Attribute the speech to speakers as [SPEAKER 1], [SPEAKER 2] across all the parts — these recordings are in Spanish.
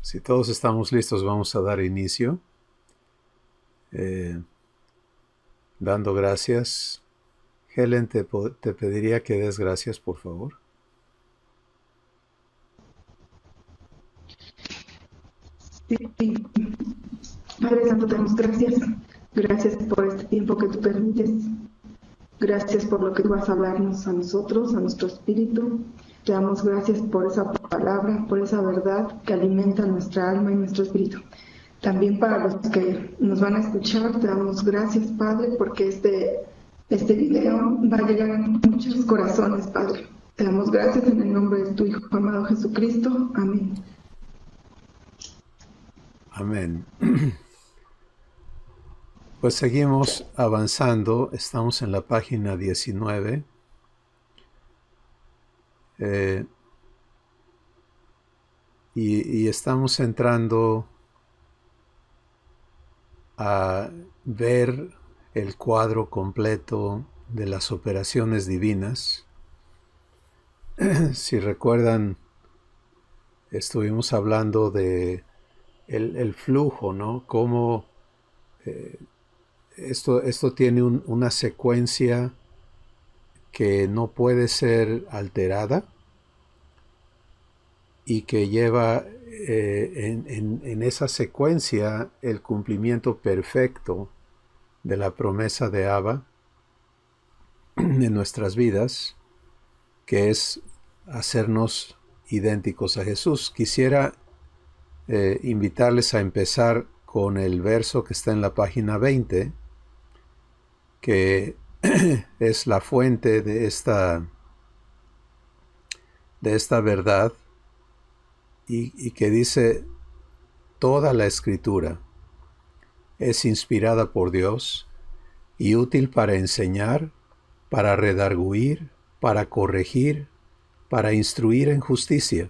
[SPEAKER 1] Si todos estamos listos, vamos a dar inicio, dando gracias. Helen, te pediría que des gracias, por favor.
[SPEAKER 2] Sí, sí. Padre Santo, te damos gracias. Gracias por este tiempo que tú permites. Gracias por lo que tú vas a hablarnos a nosotros, a nuestro espíritu. Te damos gracias por esa palabra, por esa verdad que alimenta nuestra alma y nuestro espíritu. También para los que nos van a escuchar, te damos gracias, Padre, porque este video va a llegar a muchos corazones, Padre. Te damos gracias en el nombre de tu Hijo amado Jesucristo. Amén.
[SPEAKER 1] Amén. Pues seguimos avanzando. Estamos en la página 19. Y estamos entrando a ver el cuadro completo de las operaciones divinas. Si recuerdan, estuvimos hablando de el flujo, ¿no? Cómo esto tiene una secuencia que no puede ser alterada y que lleva en esa secuencia el cumplimiento perfecto de la promesa de Abba en nuestras vidas, que es hacernos idénticos a Jesús. Quisiera invitarles a empezar con el verso que está en la página 20, que es la fuente de esta verdad, y que dice: toda la escritura es inspirada por Dios y útil para enseñar, para redarguir, para corregir, para instruir en justicia,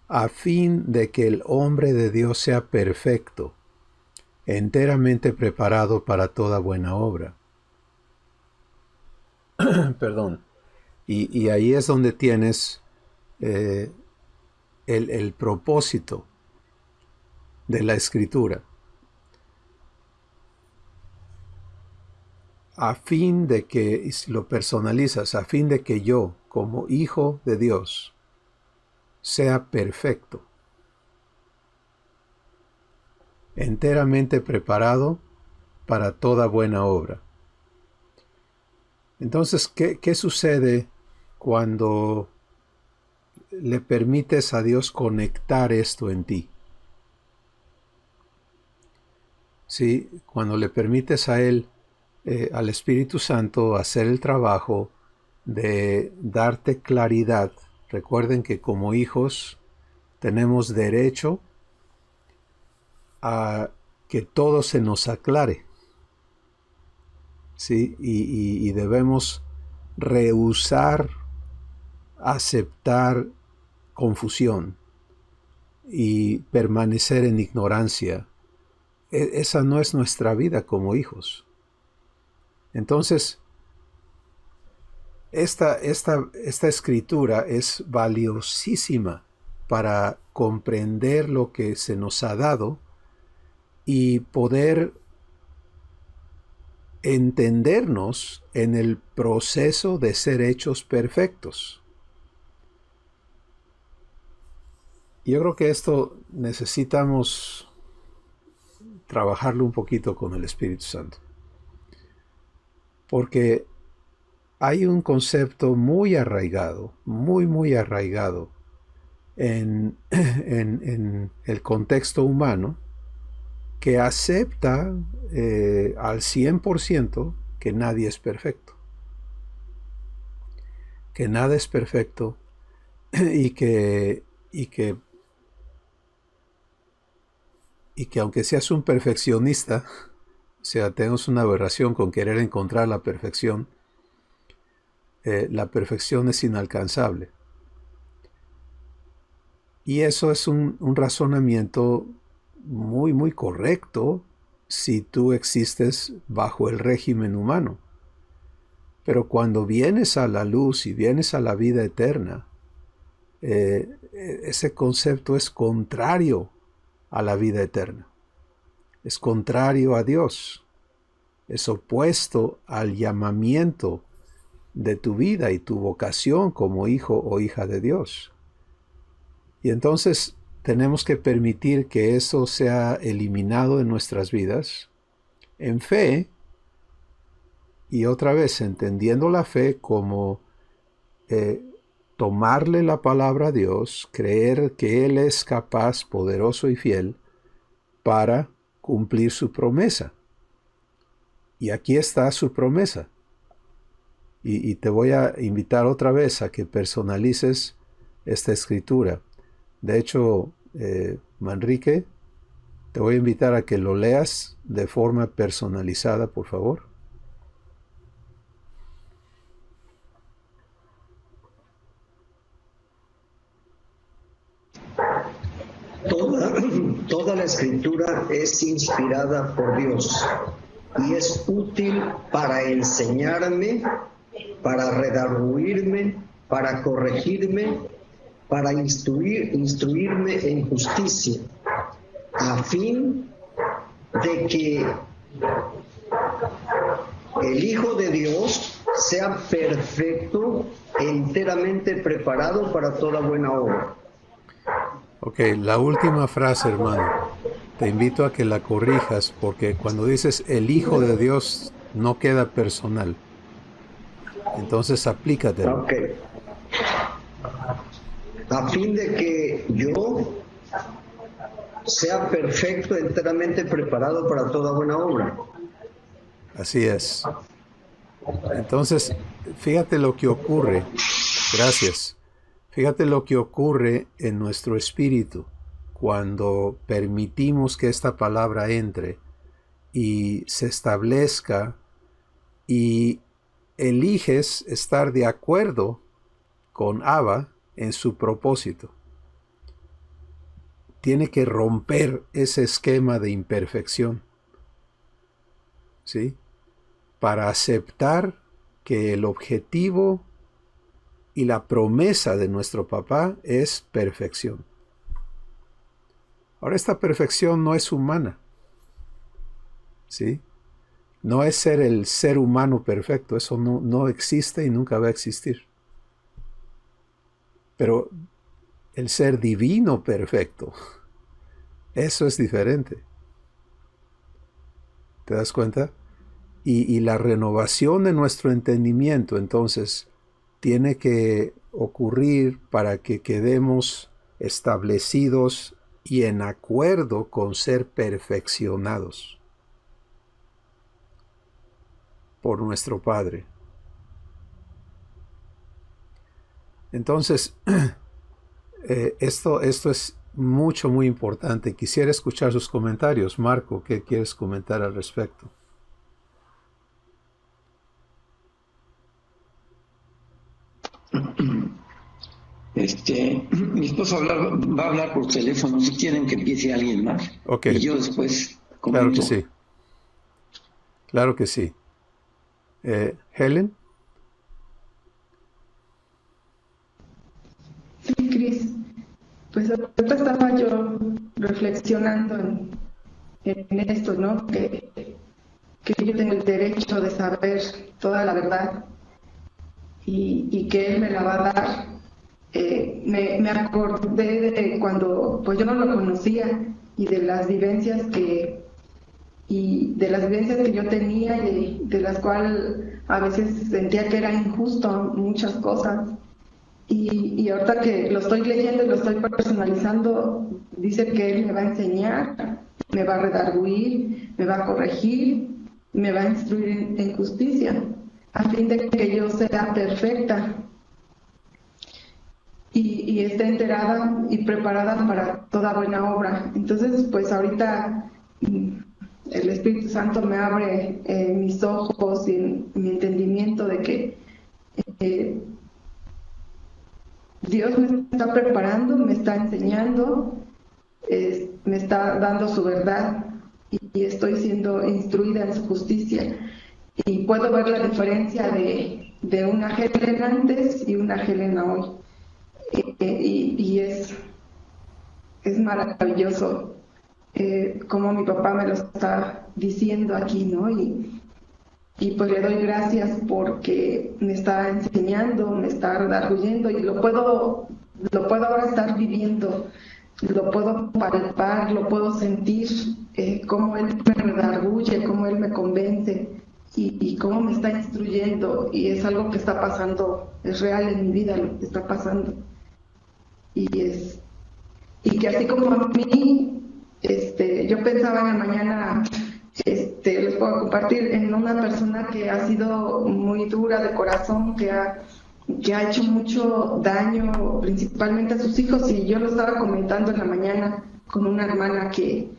[SPEAKER 1] a fin de que el hombre de Dios sea perfecto, enteramente preparado para toda buena obra. Perdón. Y ahí es donde tienes el propósito de la escritura. A fin de que, si lo personalizas, a fin de que yo, como hijo de Dios, sea perfecto, enteramente preparado para toda buena obra. Entonces, ¿qué sucede cuando le permites a Dios conectar esto en ti? ¿Sí? Cuando le permites a Él, al Espíritu Santo, hacer el trabajo de darte claridad. Recuerden que como hijos tenemos derecho a que todo se nos aclare, ¿sí? Y debemos rehusar aceptar confusión y permanecer en ignorancia. Esa no es nuestra vida como hijos. Entonces, esta escritura es valiosísima para comprender lo que se nos ha dado y poder entendernos en el proceso de ser hechos perfectos. Yo creo que esto necesitamos trabajarlo un poquito con el Espíritu Santo, porque hay un concepto muy arraigado, muy arraigado en el contexto humano, que acepta al 100% que nadie es perfecto, que nada es perfecto y que aunque seas un perfeccionista, o sea, tenemos una aberración con querer encontrar la perfección es inalcanzable. Y eso es un razonamiento muy correcto si tú existes bajo el régimen humano. Pero cuando vienes a la luz y vienes a la vida eterna, ese concepto es contrario a la vida eterna. Es contrario a Dios. Es opuesto al llamamiento de tu vida y tu vocación como hijo o hija de Dios. Y entonces tenemos que permitir que eso sea eliminado de nuestras vidas en fe, y otra vez entendiendo la fe como tomarle la palabra a Dios, creer que Él es capaz, poderoso y fiel para cumplir su promesa. Y aquí está su promesa. Y te voy a invitar otra vez a que personalices esta escritura. De hecho, Manrique, te voy a invitar a que lo leas de forma personalizada, por favor.
[SPEAKER 3] Toda la escritura es inspirada por Dios y es útil para enseñarme, para redarguirme, para corregirme, para instruirme en justicia, a fin de que el Hijo de Dios sea perfecto, enteramente preparado para toda buena obra.
[SPEAKER 1] Ok, la última frase, hermano. Te invito a que la corrijas, porque cuando dices el Hijo de Dios no queda personal. Entonces aplícatelo.
[SPEAKER 3] Ok. A fin de que yo sea perfecto, enteramente preparado para toda buena obra.
[SPEAKER 1] Así es. Entonces, fíjate lo que ocurre. Gracias. Fíjate lo que ocurre en nuestro espíritu cuando permitimos que esta palabra entre y se establezca y eliges estar de acuerdo con Abba en su propósito. Tiene que romper ese esquema de imperfección, ¿sí? Para aceptar que el objetivo y la promesa de nuestro papá es perfección. Ahora, esta perfección no es humana, ¿sí? No es ser el ser humano perfecto, eso no existe y nunca va a existir. Pero el ser divino perfecto, eso es diferente. ¿Te das cuenta? Y la renovación de nuestro entendimiento, entonces, tiene que ocurrir para que quedemos establecidos y en acuerdo con ser perfeccionados por nuestro Padre. Entonces, esto es muy importante. Quisiera escuchar sus comentarios. Marco, ¿qué quieres comentar al respecto?
[SPEAKER 4] Mi esposo va a hablar por teléfono. Si quieren que empiece alguien más.
[SPEAKER 1] Ok.
[SPEAKER 4] Y yo después
[SPEAKER 1] Claro
[SPEAKER 4] comento.
[SPEAKER 1] que sí. Claro que sí. Helen.
[SPEAKER 2] Sí, Cris. Pues ahorita estaba yo reflexionando en esto, ¿no? Que yo tengo el derecho de saber toda la verdad y que Él me la va a dar. Me acordé de cuando pues yo no lo conocía y de las vivencias que yo tenía y de las cuales a veces sentía que era injusto muchas cosas. Y ahorita que lo estoy leyendo y lo estoy personalizando, dice que Él me va a enseñar, me va a redarguir, me va a corregir, me va a instruir en justicia, a fin de que yo sea perfecta y esté enterada y preparada para toda buena obra. Entonces, pues ahorita el Espíritu Santo me abre mis ojos y mi entendimiento de que Dios me está preparando, me está enseñando, me está dando su verdad y estoy siendo instruida en su justicia. Y puedo ver la diferencia de una Helen antes y una Helen hoy. Y es maravilloso como mi papá me lo está diciendo aquí, ¿no? Y pues le doy gracias porque me está enseñando, me está redarguyendo y lo puedo ahora estar viviendo, lo puedo palpar, lo puedo sentir, cómo él me redarguye, cómo él me convence y cómo me está instruyendo, y es algo que está pasando, es real en mi vida lo que está pasando. Y que así como a mí, yo pensaba en la mañana, les puedo compartir en una persona que ha sido muy dura de corazón, que ha hecho mucho daño principalmente a sus hijos, y yo lo estaba comentando en la mañana con una hermana que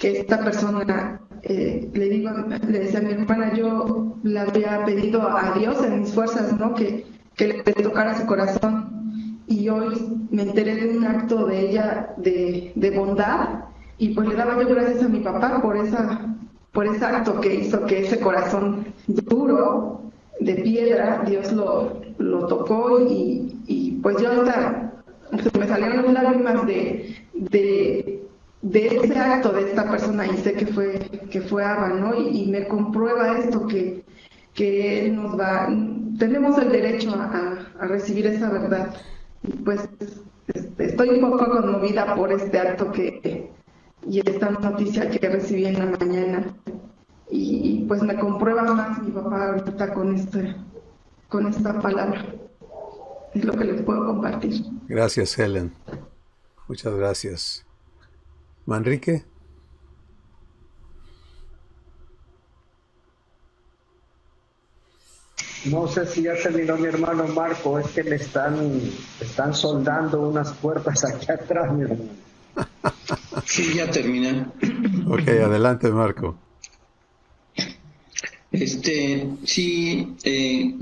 [SPEAKER 2] esta persona, le decía a mi hermana, yo le había pedido a Dios en mis fuerzas, ¿no? que le tocara su corazón, y hoy me enteré de un acto de ella de bondad, y pues le daba yo gracias a mi papá por ese acto que hizo que ese corazón duro de piedra, Dios lo tocó, y pues yo hasta me salieron lágrimas de ese acto de esta persona, y sé que fue Abba, ¿no? Y me comprueba esto, que él tenemos el derecho a recibir esa verdad. Y pues estoy un poco conmovida por este acto y esta noticia que recibí en la mañana, y pues me comprueba más mi papá ahorita con esta palabra. Es lo que les puedo compartir.
[SPEAKER 1] Gracias, Helen. Muchas gracias. Manrique.
[SPEAKER 3] No sé si ya terminó mi hermano Marco, es que le están soldando unas puertas aquí atrás, mi hermano.
[SPEAKER 4] Sí, ya terminé.
[SPEAKER 1] Ok, adelante, Marco.
[SPEAKER 4] Sí,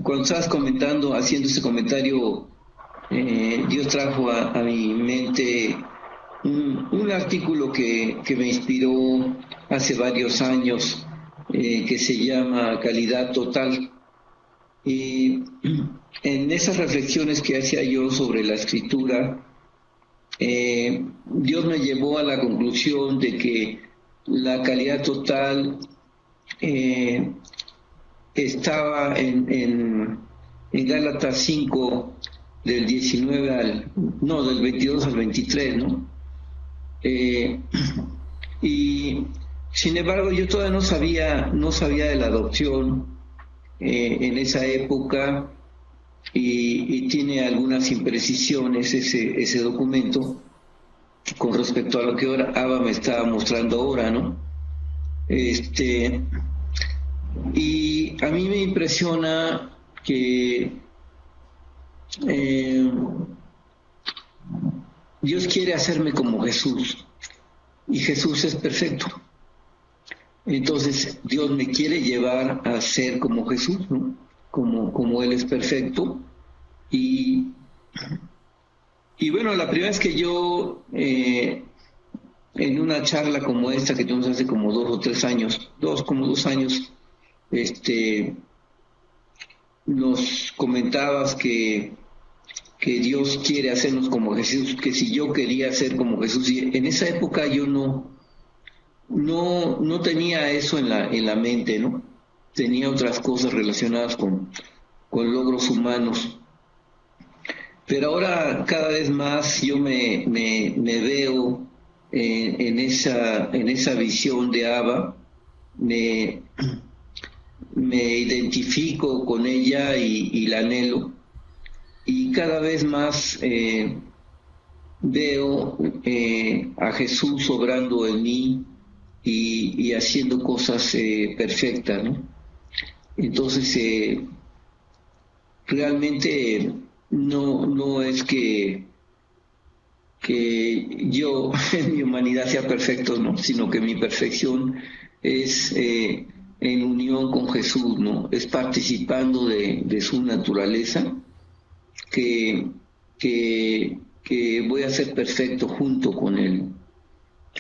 [SPEAKER 4] cuando estabas comentando, haciendo ese comentario, Dios trajo a mi mente un artículo que me inspiró hace varios años, que se llama Calidad Total. Y en esas reflexiones que hacía yo sobre la escritura, Dios me llevó a la conclusión de que la calidad total estaba en Gálatas 5, del 22 al 23, ¿no? Y sin embargo yo todavía no sabía de la adopción en esa época, y tiene algunas imprecisiones ese documento con respecto a lo que ahora Abba me estaba mostrando ahora, ¿no? Y a mí me impresiona que Dios quiere hacerme como Jesús, y Jesús es perfecto. Entonces Dios me quiere llevar a ser como Jesús, ¿no? Como Él es perfecto. Y bueno, la primera vez que yo, en una charla como esta que tuvimos hace como 2 años, nos comentabas que Dios quiere hacernos como Jesús, que si yo quería ser como Jesús, y en esa época yo no tenía eso en la mente, ¿no? Tenía otras cosas relacionadas con logros humanos. Pero ahora cada vez más yo me veo en esa visión de Abba, me identifico con ella y la anhelo, y cada vez más veo a Jesús obrando en mí y haciendo cosas perfectas, ¿no? Entonces realmente no es que yo en mi humanidad sea perfecto, ¿no? Sino que mi perfección es en unión con Jesús, ¿no? Es participando de su naturaleza que voy a ser perfecto junto con Él,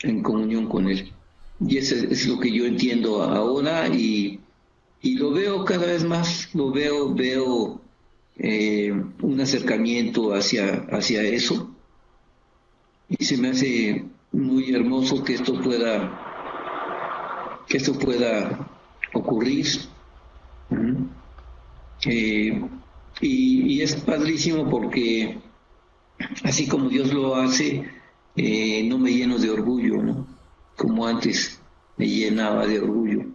[SPEAKER 4] en comunión con Él. Y eso es lo que yo entiendo ahora, y lo veo cada vez más, veo un acercamiento hacia eso, y se me hace muy hermoso que esto pueda ocurrir. Y es padrísimo porque así como Dios lo hace, no me lleno de orgullo, ¿no? Como antes me llenaba de orgullo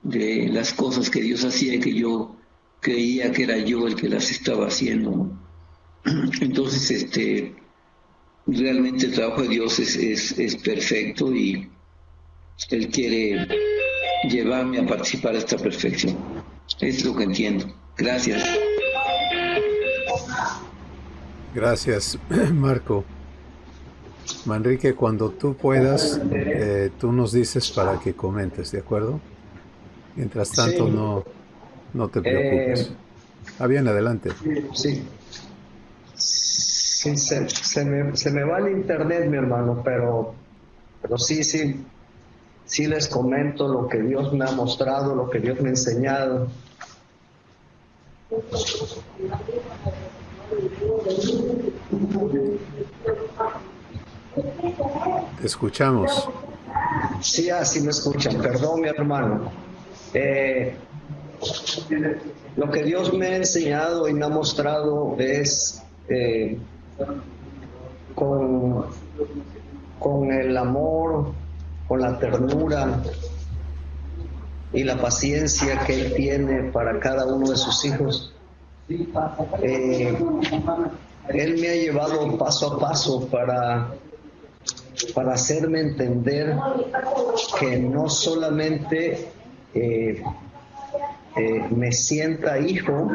[SPEAKER 4] de las cosas que Dios hacía y que yo creía que era yo el que las estaba haciendo, ¿no? Entonces, realmente el trabajo de Dios es perfecto y Él quiere llevarme a participar de esta perfección. Es lo que entiendo. Gracias.
[SPEAKER 1] Gracias, Marco. Manrique, cuando tú puedas, tú nos dices para que comentes, ¿de acuerdo? Mientras tanto,
[SPEAKER 3] Sí.
[SPEAKER 1] no te preocupes. Bien, adelante.
[SPEAKER 3] Sí, sí, se me va el internet, mi hermano, pero sí les comento lo que Dios me ha mostrado, lo que Dios me ha enseñado.
[SPEAKER 1] Te escuchamos.
[SPEAKER 3] Sí, así me escuchan. Perdón, mi hermano. Lo que Dios me ha enseñado y me ha mostrado es con el amor, con la ternura y la paciencia que Él tiene para cada uno de sus hijos. Él me ha llevado paso a paso para hacerme entender que no solamente me sienta hijo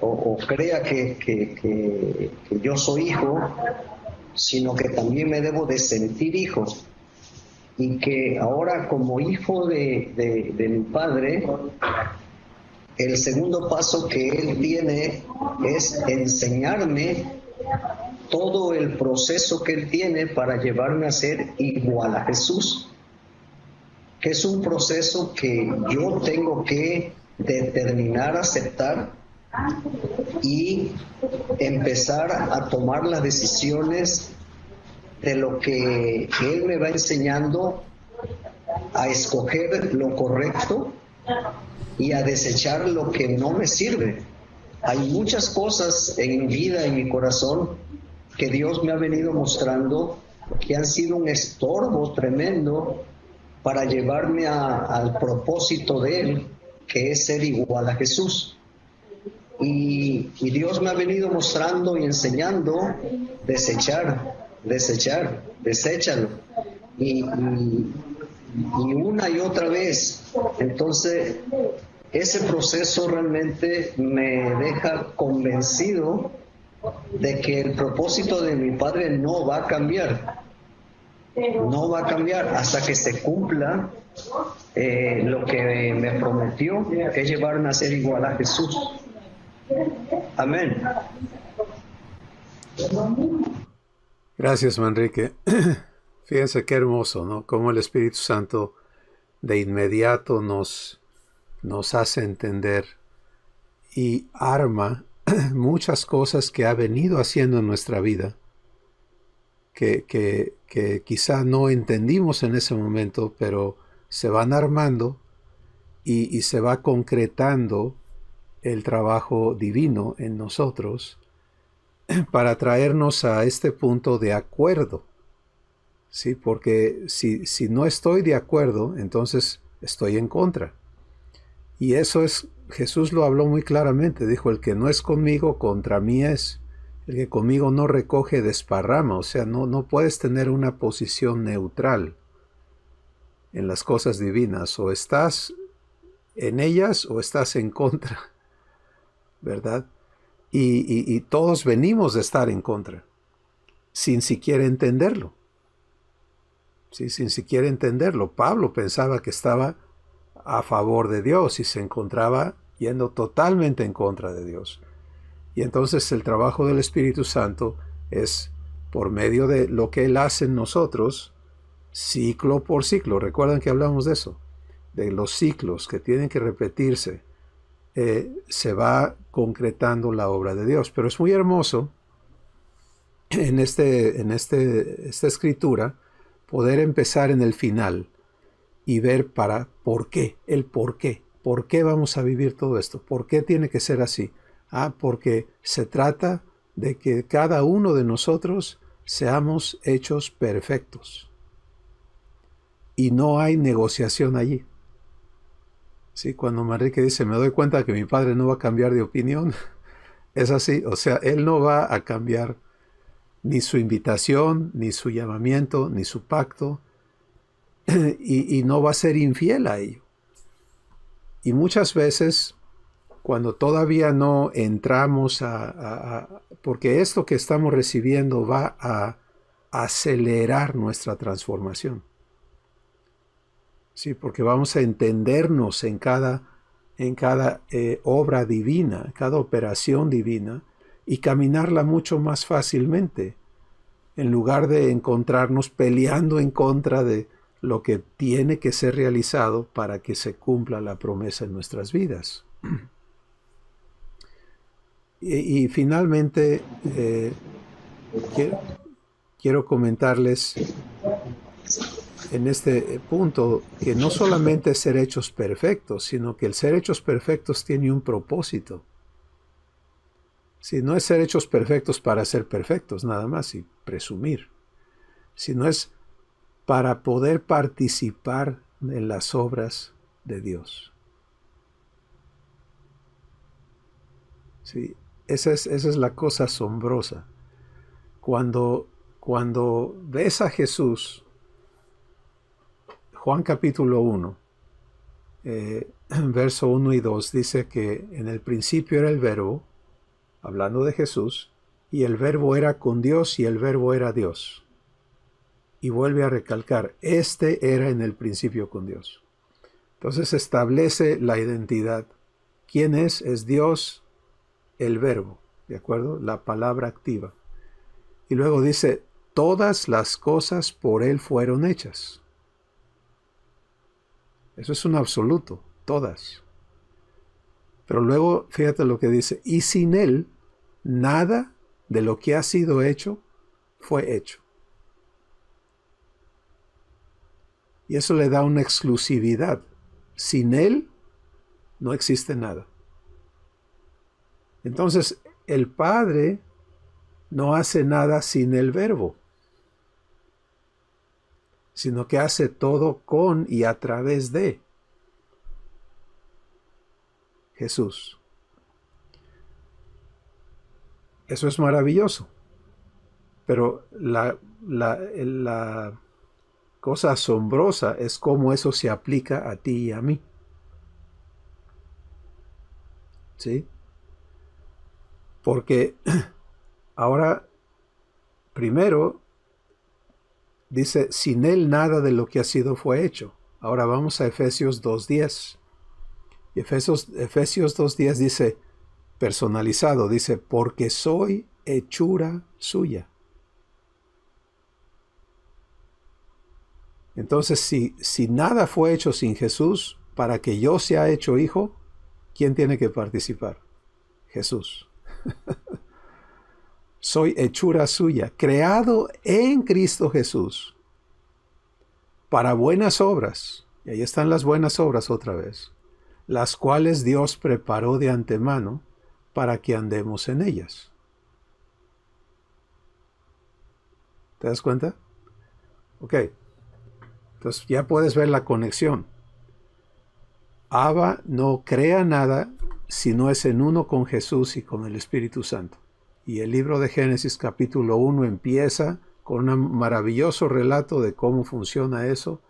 [SPEAKER 3] o crea que yo soy hijo, sino que también me debo de sentir hijo, y que ahora como hijo de mi padre, el segundo paso que Él tiene es enseñarme todo el proceso que Él tiene para llevarme a ser igual a Jesús, que es un proceso que yo tengo que determinar, aceptar y empezar a tomar las decisiones de lo que Él me va enseñando, a escoger lo correcto y a desechar lo que no me sirve. Hay muchas cosas en mi vida, en mi corazón, que Dios me ha venido mostrando que han sido un estorbo tremendo para llevarme al propósito de Él, que es ser igual a Jesús. Y Dios me ha venido mostrando y enseñando, deséchalo. Y una y otra vez. Entonces, ese proceso realmente me deja convencido de que el propósito de mi Padre no va a cambiar. No va a cambiar hasta que se cumpla lo que me prometió, que es llevarme a ser igual a Jesús. Amén.
[SPEAKER 1] Gracias, Manrique. Fíjense qué hermoso, ¿no? Cómo el Espíritu Santo de inmediato nos hace entender y arma muchas cosas que ha venido haciendo en nuestra vida, que quizá no entendimos en ese momento, pero se van armando y se va concretando el trabajo divino en nosotros para traernos a este punto de acuerdo. ¿Sí? Porque si no estoy de acuerdo, entonces estoy en contra. Y eso es, Jesús lo habló muy claramente, dijo, el que no es conmigo, contra mí es. El que conmigo no recoge, desparrama. O sea, no puedes tener una posición neutral en las cosas divinas. O estás en ellas o estás en contra, ¿verdad? Y todos venimos de estar en contra, sin siquiera entenderlo. Sí, sin siquiera entenderlo. Pablo pensaba que estaba a favor de Dios y se encontraba yendo totalmente en contra de Dios. Y entonces el trabajo del Espíritu Santo es por medio de lo que Él hace en nosotros, ciclo por ciclo. ¿Recuerdan que hablamos de eso? De los ciclos que tienen que repetirse. Se va concretando la obra de Dios. Pero es muy hermoso en esta escritura, poder empezar en el final y ver por qué, el por qué. ¿Por qué vamos a vivir todo esto? ¿Por qué tiene que ser así? Porque se trata de que cada uno de nosotros seamos hechos perfectos. Y no hay negociación allí. ¿Sí? Cuando Manrique dice, me doy cuenta que mi padre no va a cambiar de opinión, es así. O sea, él no va a cambiar ni su invitación, ni su llamamiento, ni su pacto, y no va a ser infiel a ello. Y muchas veces, cuando todavía no entramos porque esto que estamos recibiendo va a acelerar nuestra transformación. Sí, porque vamos a entendernos en cada obra divina, cada operación divina, y caminarla mucho más fácilmente, en lugar de encontrarnos peleando en contra de lo que tiene que ser realizado para que se cumpla la promesa en nuestras vidas. Y finalmente, quiero comentarles en este punto que no solamente es ser hechos perfectos, sino que el ser hechos perfectos tiene un propósito. Si no es ser hechos perfectos para ser perfectos, nada más, y presumir, sino es para poder participar en las obras de Dios. Sí, esa es la cosa asombrosa. Cuando ves a Jesús, Juan capítulo 1, verso 1 y 2, dice que en el principio era el Verbo, hablando de Jesús, y el Verbo era con Dios y el Verbo era Dios. Y vuelve a recalcar, este era en el principio con Dios. Entonces establece la identidad. ¿Quién es? Es Dios, el Verbo, ¿de acuerdo? La palabra activa. Y luego dice, todas las cosas por Él fueron hechas. Eso es un absoluto, todas. Pero luego, fíjate lo que dice, y sin Él, nada de lo que ha sido hecho fue hecho. Y eso le da una exclusividad. Sin Él, no existe nada. Entonces, el Padre no hace nada sin el Verbo, sino que hace todo con y a través de Jesús. Eso es maravilloso. Pero la cosa asombrosa es cómo eso se aplica a ti y a mí. ¿Sí? Porque ahora, primero, dice, sin Él nada de lo que ha sido fue hecho. Ahora vamos a Efesios 2:10. Y Efesios 2:10 dice, personalizado, dice, porque soy hechura suya. Entonces, si nada fue hecho sin Jesús, para que yo sea hecho hijo, ¿quién tiene que participar? Jesús. Soy hechura suya, creado en Cristo Jesús, para buenas obras. Y ahí están las buenas obras otra vez, las cuales Dios preparó de antemano para que andemos en ellas. ¿Te das cuenta? Ok. Entonces ya puedes ver la conexión. Abba no crea nada si no es en uno con Jesús y con el Espíritu Santo. Y el libro de Génesis capítulo 1 empieza con un maravilloso relato de cómo funciona eso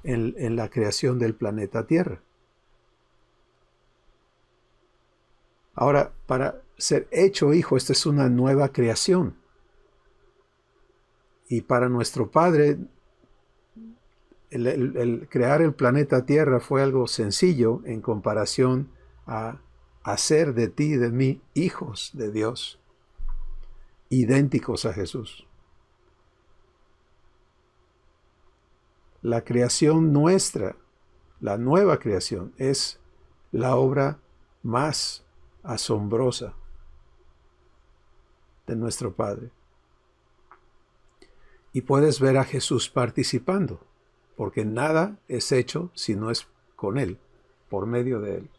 [SPEAKER 1] en la creación del planeta Tierra. Ahora, para ser hecho hijo, esta es una nueva creación. Y para nuestro Padre, el crear el planeta Tierra fue algo sencillo en comparación a hacer de ti y de mí hijos de Dios, idénticos a Jesús. La creación nuestra, la nueva creación, es la obra más asombrosa de nuestro Padre. Y puedes ver a Jesús participando, porque nada es hecho si no es con Él, por medio de Él.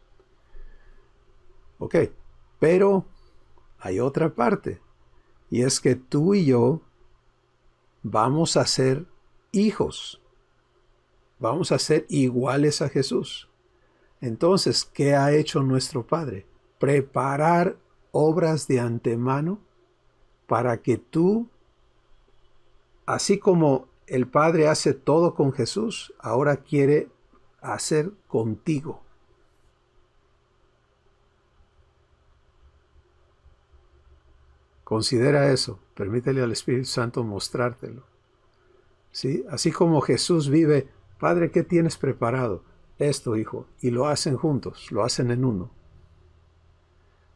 [SPEAKER 1] Ok, pero hay otra parte, y es que tú y yo vamos a ser hijos, vamos a ser iguales a Jesús. Entonces, ¿qué ha hecho nuestro Padre? Preparar obras de antemano para que tú, así como el Padre hace todo con Jesús, ahora quiere hacer contigo. Considera eso, permítele al Espíritu Santo mostrártelo. ¿Sí? Así como Jesús vive, Padre, ¿qué tienes preparado? Esto, hijo, y lo hacen juntos, lo hacen en uno.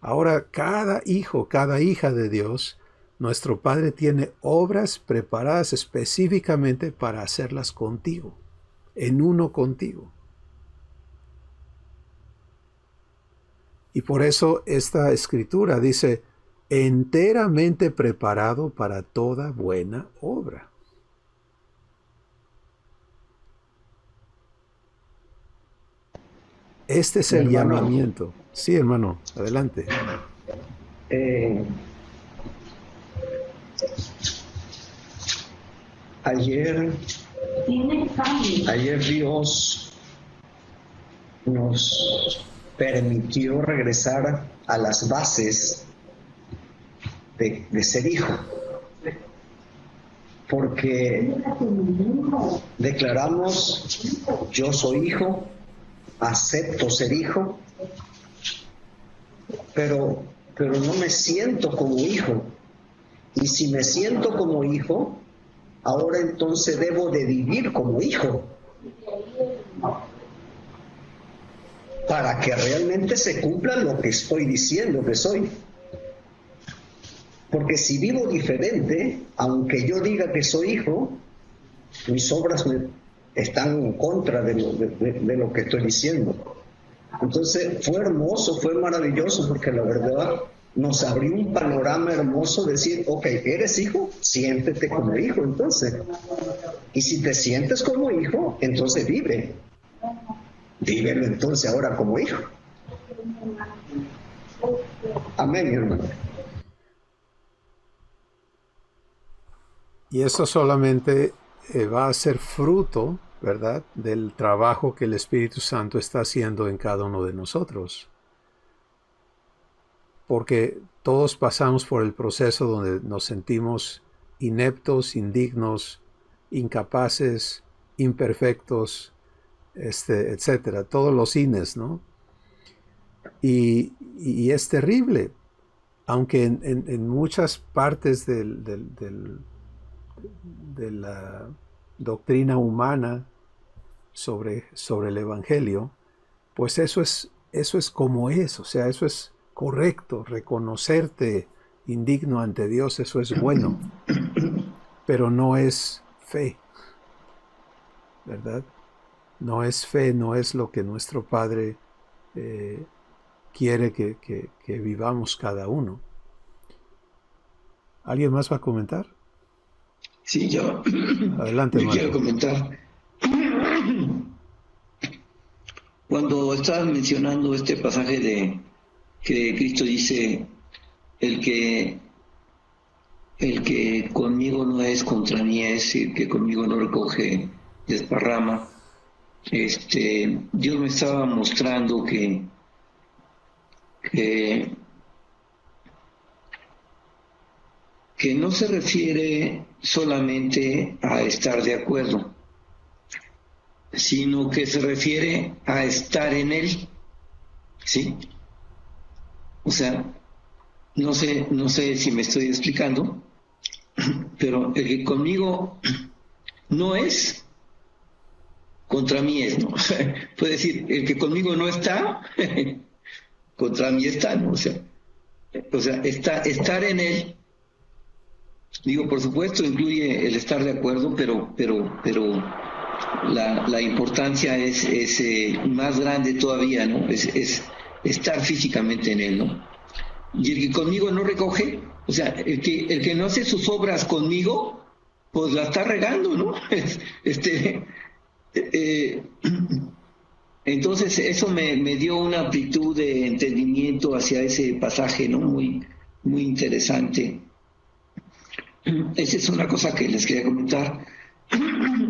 [SPEAKER 1] Ahora cada hijo, cada hija de Dios, nuestro Padre tiene obras preparadas específicamente para hacerlas contigo, en uno contigo. Y por eso esta escritura dice, enteramente preparado para toda buena obra. Este es el llamamiento. Sí, hermano, adelante.
[SPEAKER 3] Ayer Dios nos permitió regresar a las bases de ser hijo, porque declaramos, yo soy hijo, acepto ser hijo, pero no me siento como hijo. Y si me siento como hijo, ahora entonces debo de vivir como hijo, para que realmente se cumpla lo que estoy diciendo que soy. Porque si vivo diferente, aunque yo diga que soy hijo, mis obras están en contra de lo que estoy diciendo. Entonces fue hermoso, fue maravilloso, porque la verdad nos abrió un panorama hermoso, decir, ok, ¿eres hijo? Siéntete como hijo entonces. Y si te sientes como hijo, entonces vívelo entonces ahora como hijo. Amén, hermano.
[SPEAKER 1] Y eso solamente va a ser fruto, ¿verdad?, del trabajo que el Espíritu Santo está haciendo en cada uno de nosotros. Porque todos pasamos por el proceso donde nos sentimos ineptos, indignos, incapaces, imperfectos, etcétera, todos los ines, ¿no? Y es terrible, aunque en muchas partes de la doctrina humana sobre el Evangelio, pues eso es como es, o sea, eso es correcto, reconocerte indigno ante Dios, eso es bueno, pero no es fe, ¿verdad? No es fe, no es lo que nuestro Padre quiere que vivamos cada uno. ¿Alguien más va a comentar?
[SPEAKER 4] Sí, yo
[SPEAKER 1] Adelante,
[SPEAKER 4] me quiero comentar. Cuando estabas mencionando este pasaje de que Cristo dice, el que conmigo no es, contra mí es, el que conmigo no recoge, desparrama. Dios me estaba mostrando que no se refiere solamente a estar de acuerdo, sino que se refiere a estar en Él, ¿sí? O sea, no sé si me estoy explicando, pero el que conmigo no es, contra mí es, ¿no? Puede decir, el que conmigo no está, contra mí está, ¿no? O sea, estar en Él, digo, por supuesto, incluye el estar de acuerdo, pero la importancia es más grande todavía, ¿no? Es estar físicamente en Él, ¿no? Y el que conmigo no recoge, o sea, el que no hace sus obras conmigo, pues la está regando, ¿no? Entonces eso me dio una amplitud de entendimiento hacia ese pasaje, ¿no? Muy, muy interesante. Esa es una cosa que les quería comentar.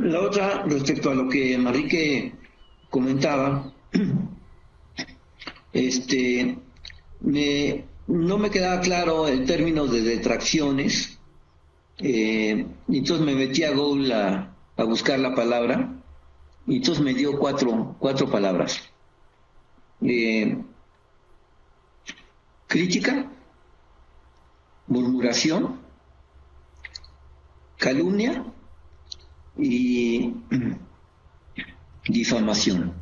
[SPEAKER 4] La otra, respecto a lo que Manrique comentaba, no me quedaba claro el término de detracciones, entonces me metí a Google a buscar la palabra, y entonces me dio cuatro palabras. Crítica, murmuración, calumnia y difamación.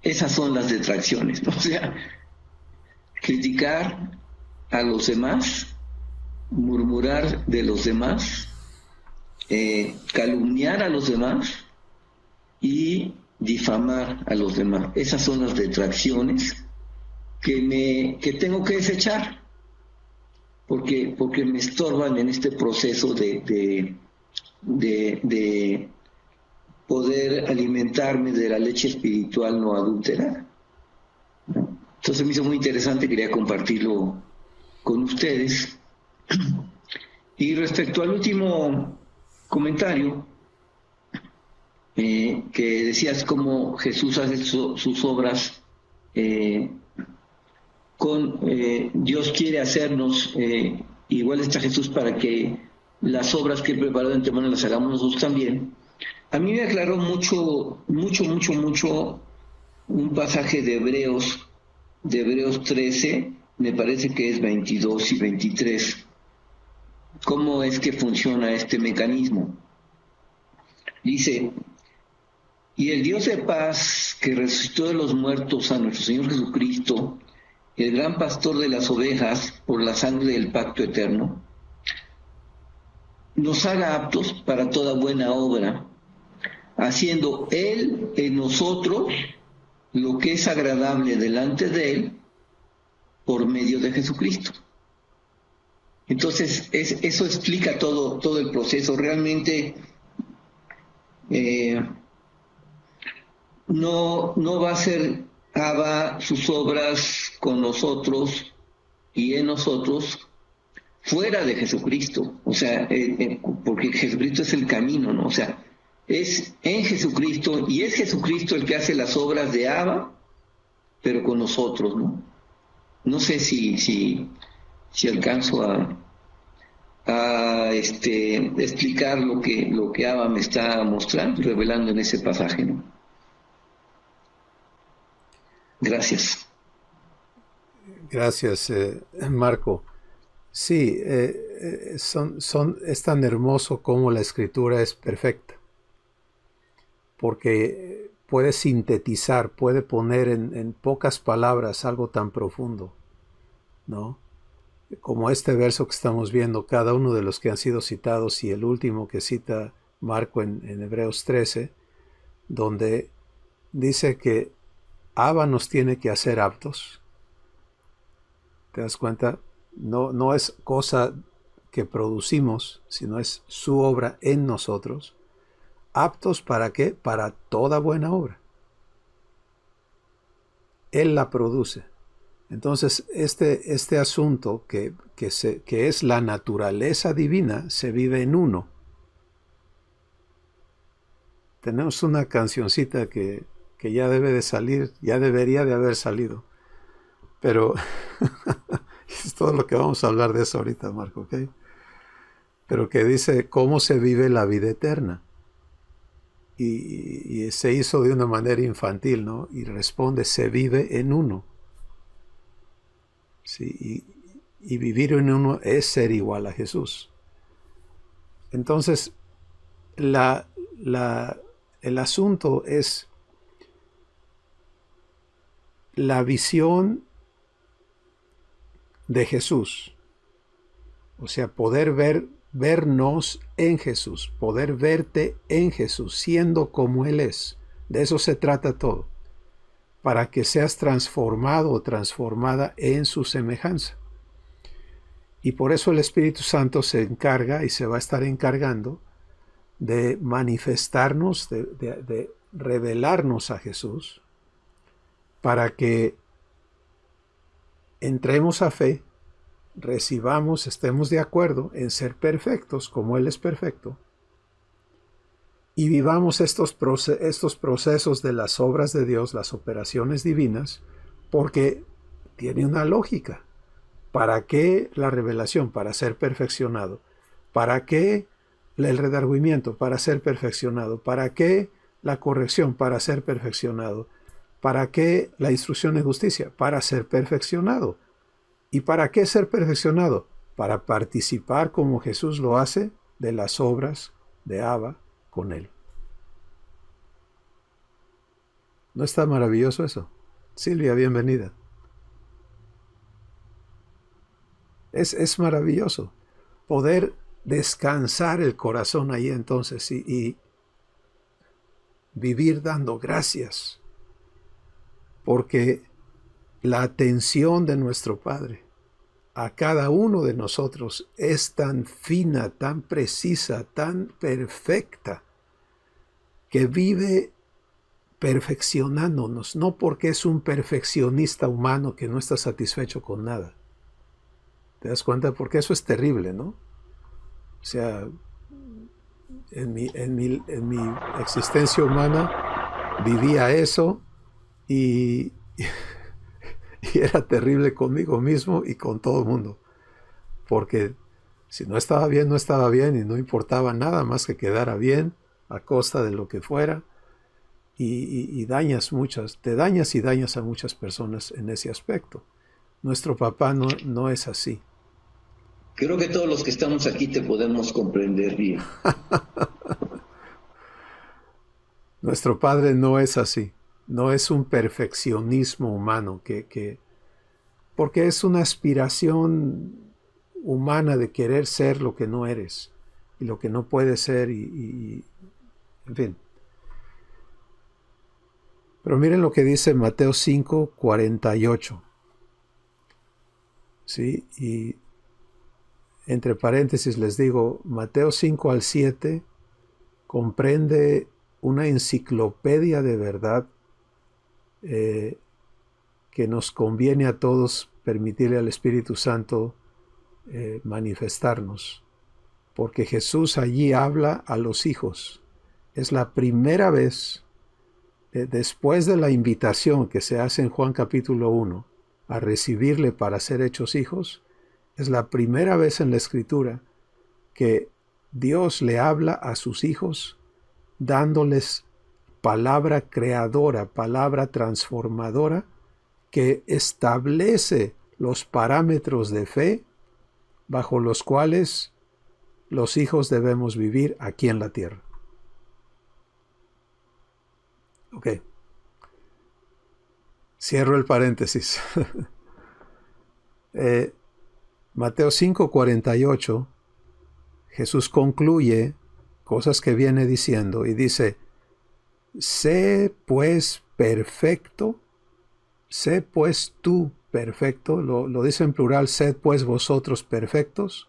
[SPEAKER 4] Esas son las detracciones, ¿no? O sea, criticar a los demás, murmurar de los demás, calumniar a los demás y difamar a los demás. Esas son las detracciones que tengo que desechar porque me estorban en este proceso de poder alimentarme de la leche espiritual no adulterada, ¿no? Entonces me hizo muy interesante, quería compartirlo con ustedes. Y respecto al último comentario, que decías cómo Jesús hace sus obras, Dios quiere hacernos igual está Jesús para que las obras que he preparado de antemano las hagamos nosotros también. A mí me aclaró mucho un pasaje de Hebreos 13, me parece que es 22 y 23. ¿Cómo es que funciona este mecanismo? Dice: y el Dios de paz, que resucitó de los muertos a nuestro Señor Jesucristo, el gran pastor de las ovejas, por la sangre del pacto eterno, nos haga aptos para toda buena obra, haciendo Él en nosotros lo que es agradable delante de Él, por medio de Jesucristo. Entonces, eso explica todo el proceso. Realmente no va a ser Abba sus obras con nosotros y en nosotros fuera de Jesucristo. O sea, porque Jesucristo es el camino, ¿no? O sea, es en Jesucristo, y es Jesucristo el que hace las obras de Abba, pero con nosotros, ¿no? No sé si alcanzo a explicar lo que Abba me está mostrando, revelando en ese pasaje, ¿no? Gracias.
[SPEAKER 1] Gracias, Marco. Sí, es tan hermoso como la escritura es perfecta, porque puede sintetizar, puede poner en pocas palabras algo tan profundo, ¿no? Como este verso que estamos viendo, cada uno de los que han sido citados, y el último que cita Marco en Hebreos 13, donde dice que Abba nos tiene que hacer aptos. ¿Te das cuenta? No es cosa que producimos, sino es su obra en nosotros. ¿Aptos para qué? Para toda buena obra. Él la produce. Entonces, este asunto que es la naturaleza divina, se vive en uno. Tenemos una cancioncita que ya debe de salir, ya debería de haber salido. Pero es todo lo que vamos a hablar de eso ahorita, Marco, ¿ok? Pero que dice cómo se vive la vida eterna. Y se hizo de una manera infantil, ¿no? Y responde: se vive en uno. Sí, y vivir en uno es ser igual a Jesús. Entonces, el asunto es la visión de Jesús. O sea, poder vernos en Jesús, poder verte en Jesús, siendo como Él es. De eso se trata todo, para que seas transformado o transformada en su semejanza. Y por eso el Espíritu Santo se encarga y se va a estar encargando de manifestarnos, de revelarnos a Jesús, para que entremos a fe, recibamos, estemos de acuerdo en ser perfectos como Él es perfecto, y vivamos estos procesos de las obras de Dios, las operaciones divinas, porque tiene una lógica. ¿Para qué la revelación? Para ser perfeccionado. ¿Para qué el redargüimiento? Para ser perfeccionado. ¿Para qué la corrección? Para ser perfeccionado. ¿Para qué la instrucción en justicia? Para ser perfeccionado. ¿Y para qué ser perfeccionado? Para participar como Jesús lo hace de las obras de Abba con Él. ¿No está maravilloso eso? Silvia, bienvenida. Es maravilloso poder descansar el corazón ahí entonces y vivir dando gracias, porque la atención de nuestro Padre a cada uno de nosotros es tan fina, tan precisa, tan perfecta, que vive perfeccionándonos, no porque es un perfeccionista humano que no está satisfecho con nada. ¿Te das cuenta? Porque eso es terrible, ¿no? O sea, en mi existencia humana vivía eso y era terrible conmigo mismo y con todo el mundo. Porque si no estaba bien, no estaba bien y no importaba nada más que quedara bien a costa de lo que fuera. Y te dañas y dañas a muchas personas en ese aspecto. Nuestro papá no es así.
[SPEAKER 4] Creo que todos los que estamos aquí te podemos comprender bien.
[SPEAKER 1] Nuestro Padre no es así. No es un perfeccionismo humano porque es una aspiración humana de querer ser lo que no eres y lo que no puedes ser en fin. Pero miren lo que dice Mateo 5, 48. ¿Sí? Y entre paréntesis les digo, Mateo 5 al 7 comprende una enciclopedia de verdad que nos conviene a todos permitirle al Espíritu Santo manifestarnos. Porque Jesús allí habla a los hijos. Es la primera vez, después de la invitación que se hace en Juan capítulo 1, a recibirle para ser hechos hijos, es la primera vez en la Escritura que Dios le habla a sus hijos dándoles palabra creadora, palabra transformadora, que establece los parámetros de fe bajo los cuales los hijos debemos vivir aquí en la tierra. Ok. Cierro el paréntesis. Mateo 5, 48, Jesús concluye cosas que viene diciendo y dice, sé pues perfecto, sé pues tú perfecto, lo dice en plural, sed pues vosotros perfectos,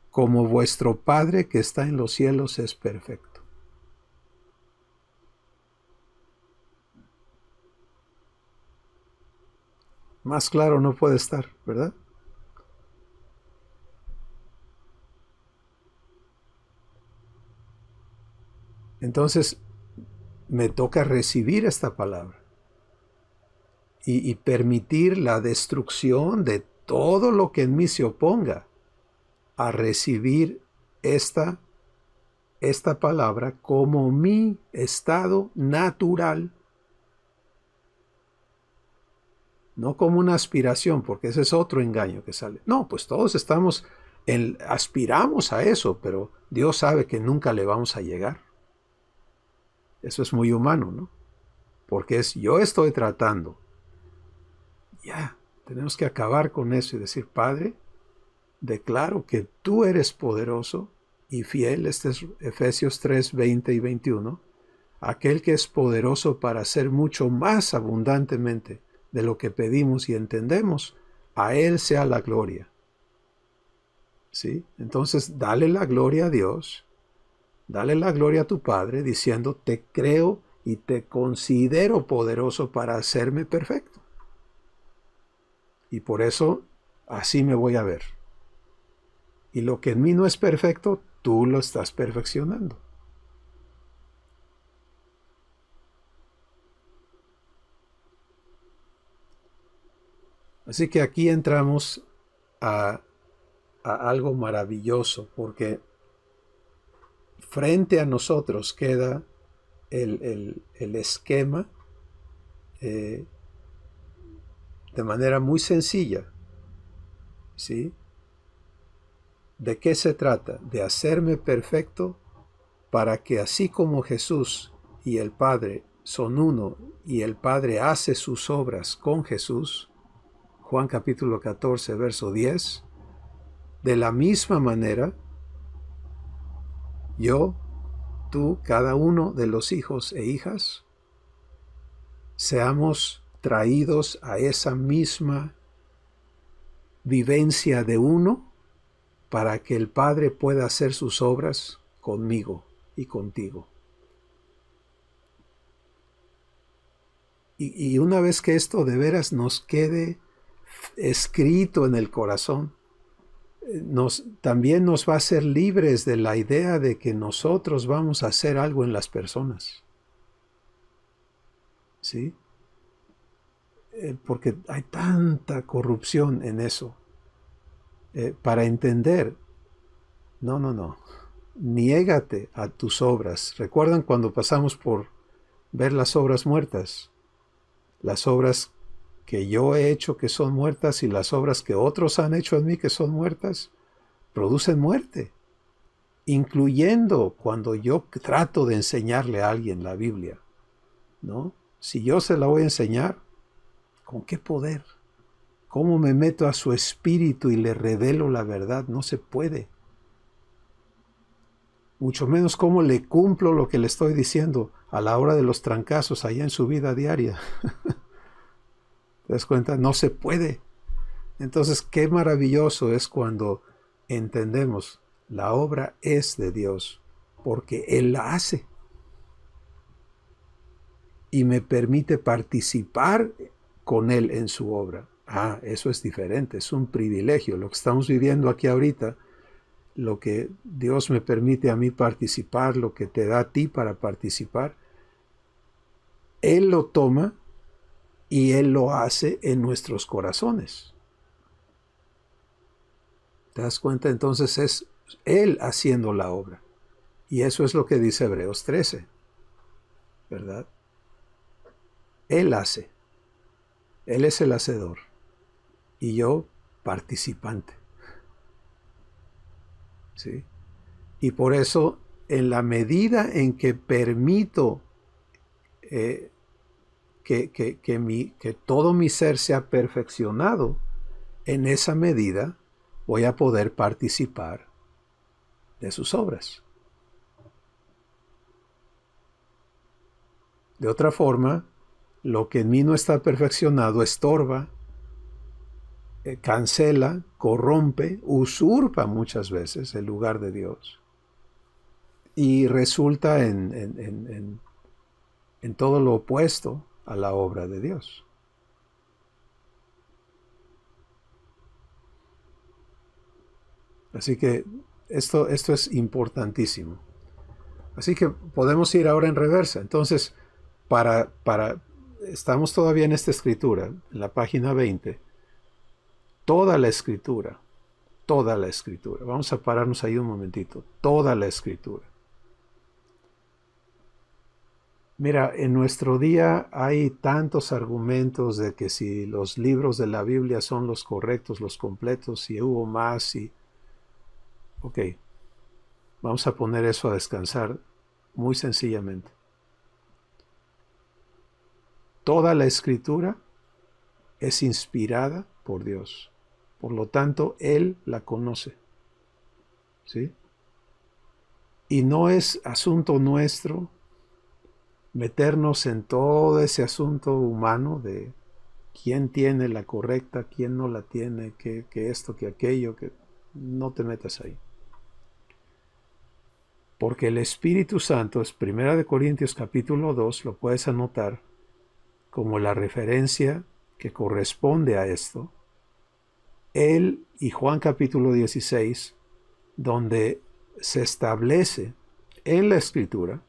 [SPEAKER 1] como vuestro Padre que está en los cielos es perfecto. Más claro no puede estar, ¿verdad? Entonces, me toca recibir esta palabra y permitir la destrucción de todo lo que en mí se oponga a recibir esta palabra como mi estado natural, no como una aspiración, porque ese es otro engaño que sale. No, pues todos aspiramos a eso, pero Dios sabe que nunca le vamos a llegar. Eso es muy humano, ¿no? Porque yo estoy tratando. Ya, tenemos que acabar con eso y decir, Padre, declaro que tú eres poderoso y fiel, este es Efesios 3, 20 y 21, aquel que es poderoso para hacer mucho más abundantemente de lo que pedimos y entendemos, a Él sea la gloria, ¿Sí? Entonces, dale la gloria a Dios, dale la gloria a tu Padre, diciendo, te creo y te considero poderoso para hacerme perfecto. Y por eso, así me voy a ver. Y lo que en mí no es perfecto, tú lo estás perfeccionando. Así que aquí entramos a algo maravilloso, porque frente a nosotros queda el esquema de manera muy sencilla, ¿sí? ¿De qué se trata? De hacerme perfecto para que así como Jesús y el Padre son uno y el Padre hace sus obras con Jesús, Juan capítulo 14, verso 10, de la misma manera, yo, tú, cada uno de los hijos e hijas, seamos traídos a esa misma vivencia de uno para que el Padre pueda hacer sus obras conmigo y contigo. Y una vez que esto de veras nos quede escrito en el corazón, también nos va a hacer libres de la idea de que nosotros vamos a hacer algo en las personas. ¿Sí? Porque hay tanta corrupción en eso. Para entender, no, niégate a tus obras. ¿Recuerdan cuando pasamos por ver las obras muertas? Las obras que yo he hecho que son muertas y las obras que otros han hecho en mí que son muertas, producen muerte. Incluyendo cuando yo trato de enseñarle a alguien la Biblia, ¿no? Si yo se la voy a enseñar, ¿con qué poder? ¿Cómo me meto a su espíritu y le revelo la verdad? No se puede. Mucho menos cómo le cumplo lo que le estoy diciendo a la hora de los trancazos allá en su vida diaria. ¿Te das cuenta? No se puede. Entonces, qué maravilloso es cuando entendemos la obra es de Dios, porque Él la hace. Y me permite participar con Él en su obra. Eso es diferente, es un privilegio. Lo que estamos viviendo aquí ahorita, lo que Dios me permite a mí participar, lo que te da a ti para participar, Él lo toma y Él lo hace en nuestros corazones. ¿Te das cuenta? Entonces es Él haciendo la obra. Y eso es lo que dice Hebreos 13, ¿verdad? Él hace. Él es el hacedor. Y yo, participante. ¿Sí? Y por eso, en la medida en que permito que todo mi ser sea perfeccionado, en esa medida voy a poder participar de sus obras. De otra forma, lo que en mí no está perfeccionado estorba, cancela, corrompe, usurpa muchas veces el lugar de Dios y resulta en todo lo opuesto a la obra de Dios. Así que esto es importantísimo. Así que podemos ir ahora en reversa. Entonces, estamos todavía en esta escritura, en la página 20. Toda la escritura. Vamos a pararnos ahí un momentito. Toda la escritura. Mira, en nuestro día hay tantos argumentos de que si los libros de la Biblia son los correctos, los completos, si hubo más, Ok, vamos a poner eso a descansar muy sencillamente. Toda la escritura es inspirada por Dios. Por lo tanto, Él la conoce. ¿Sí? Y no es asunto nuestro meternos en todo ese asunto humano de quién tiene la correcta, quién no la tiene, que esto, que aquello. no te metas ahí. Porque el Espíritu Santo, es 1 Corintios capítulo 2, lo puedes anotar como la referencia que corresponde a esto. Él y Juan capítulo 16, donde se establece en la Escritura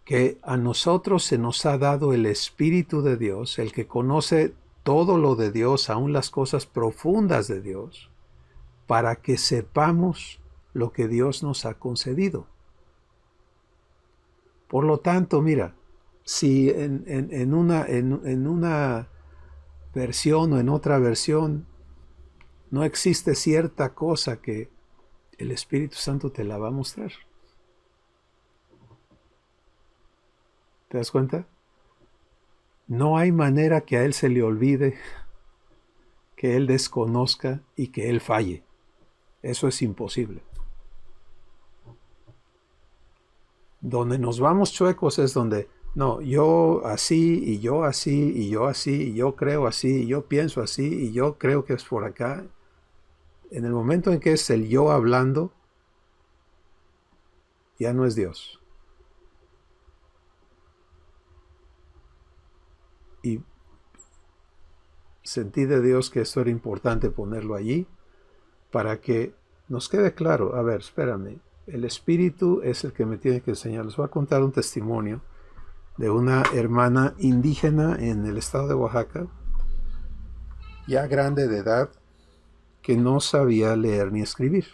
[SPEAKER 1] que a nosotros se nos ha dado el Espíritu de Dios, el que conoce todo lo de Dios, aun las cosas profundas de Dios, para que sepamos lo que Dios nos ha concedido. Por lo tanto, mira, si en una versión o en otra versión no existe cierta cosa que el Espíritu Santo te la va a mostrar. ¿Te das cuenta? No hay manera que a Él se le olvide, que Él desconozca y que Él falle. Eso es imposible. Donde nos vamos chuecos es donde, no, yo así, y yo así, y yo así, y yo creo así, y yo pienso así, y yo creo que es por acá. En el momento en que es el yo hablando, ya no es Dios. Y sentí de Dios que esto era importante ponerlo allí para que nos quede claro. A ver, espérame. El Espíritu es el que me tiene que enseñar. Les voy a contar un testimonio de una hermana indígena en el estado de Oaxaca, ya grande de edad, que no sabía leer ni escribir.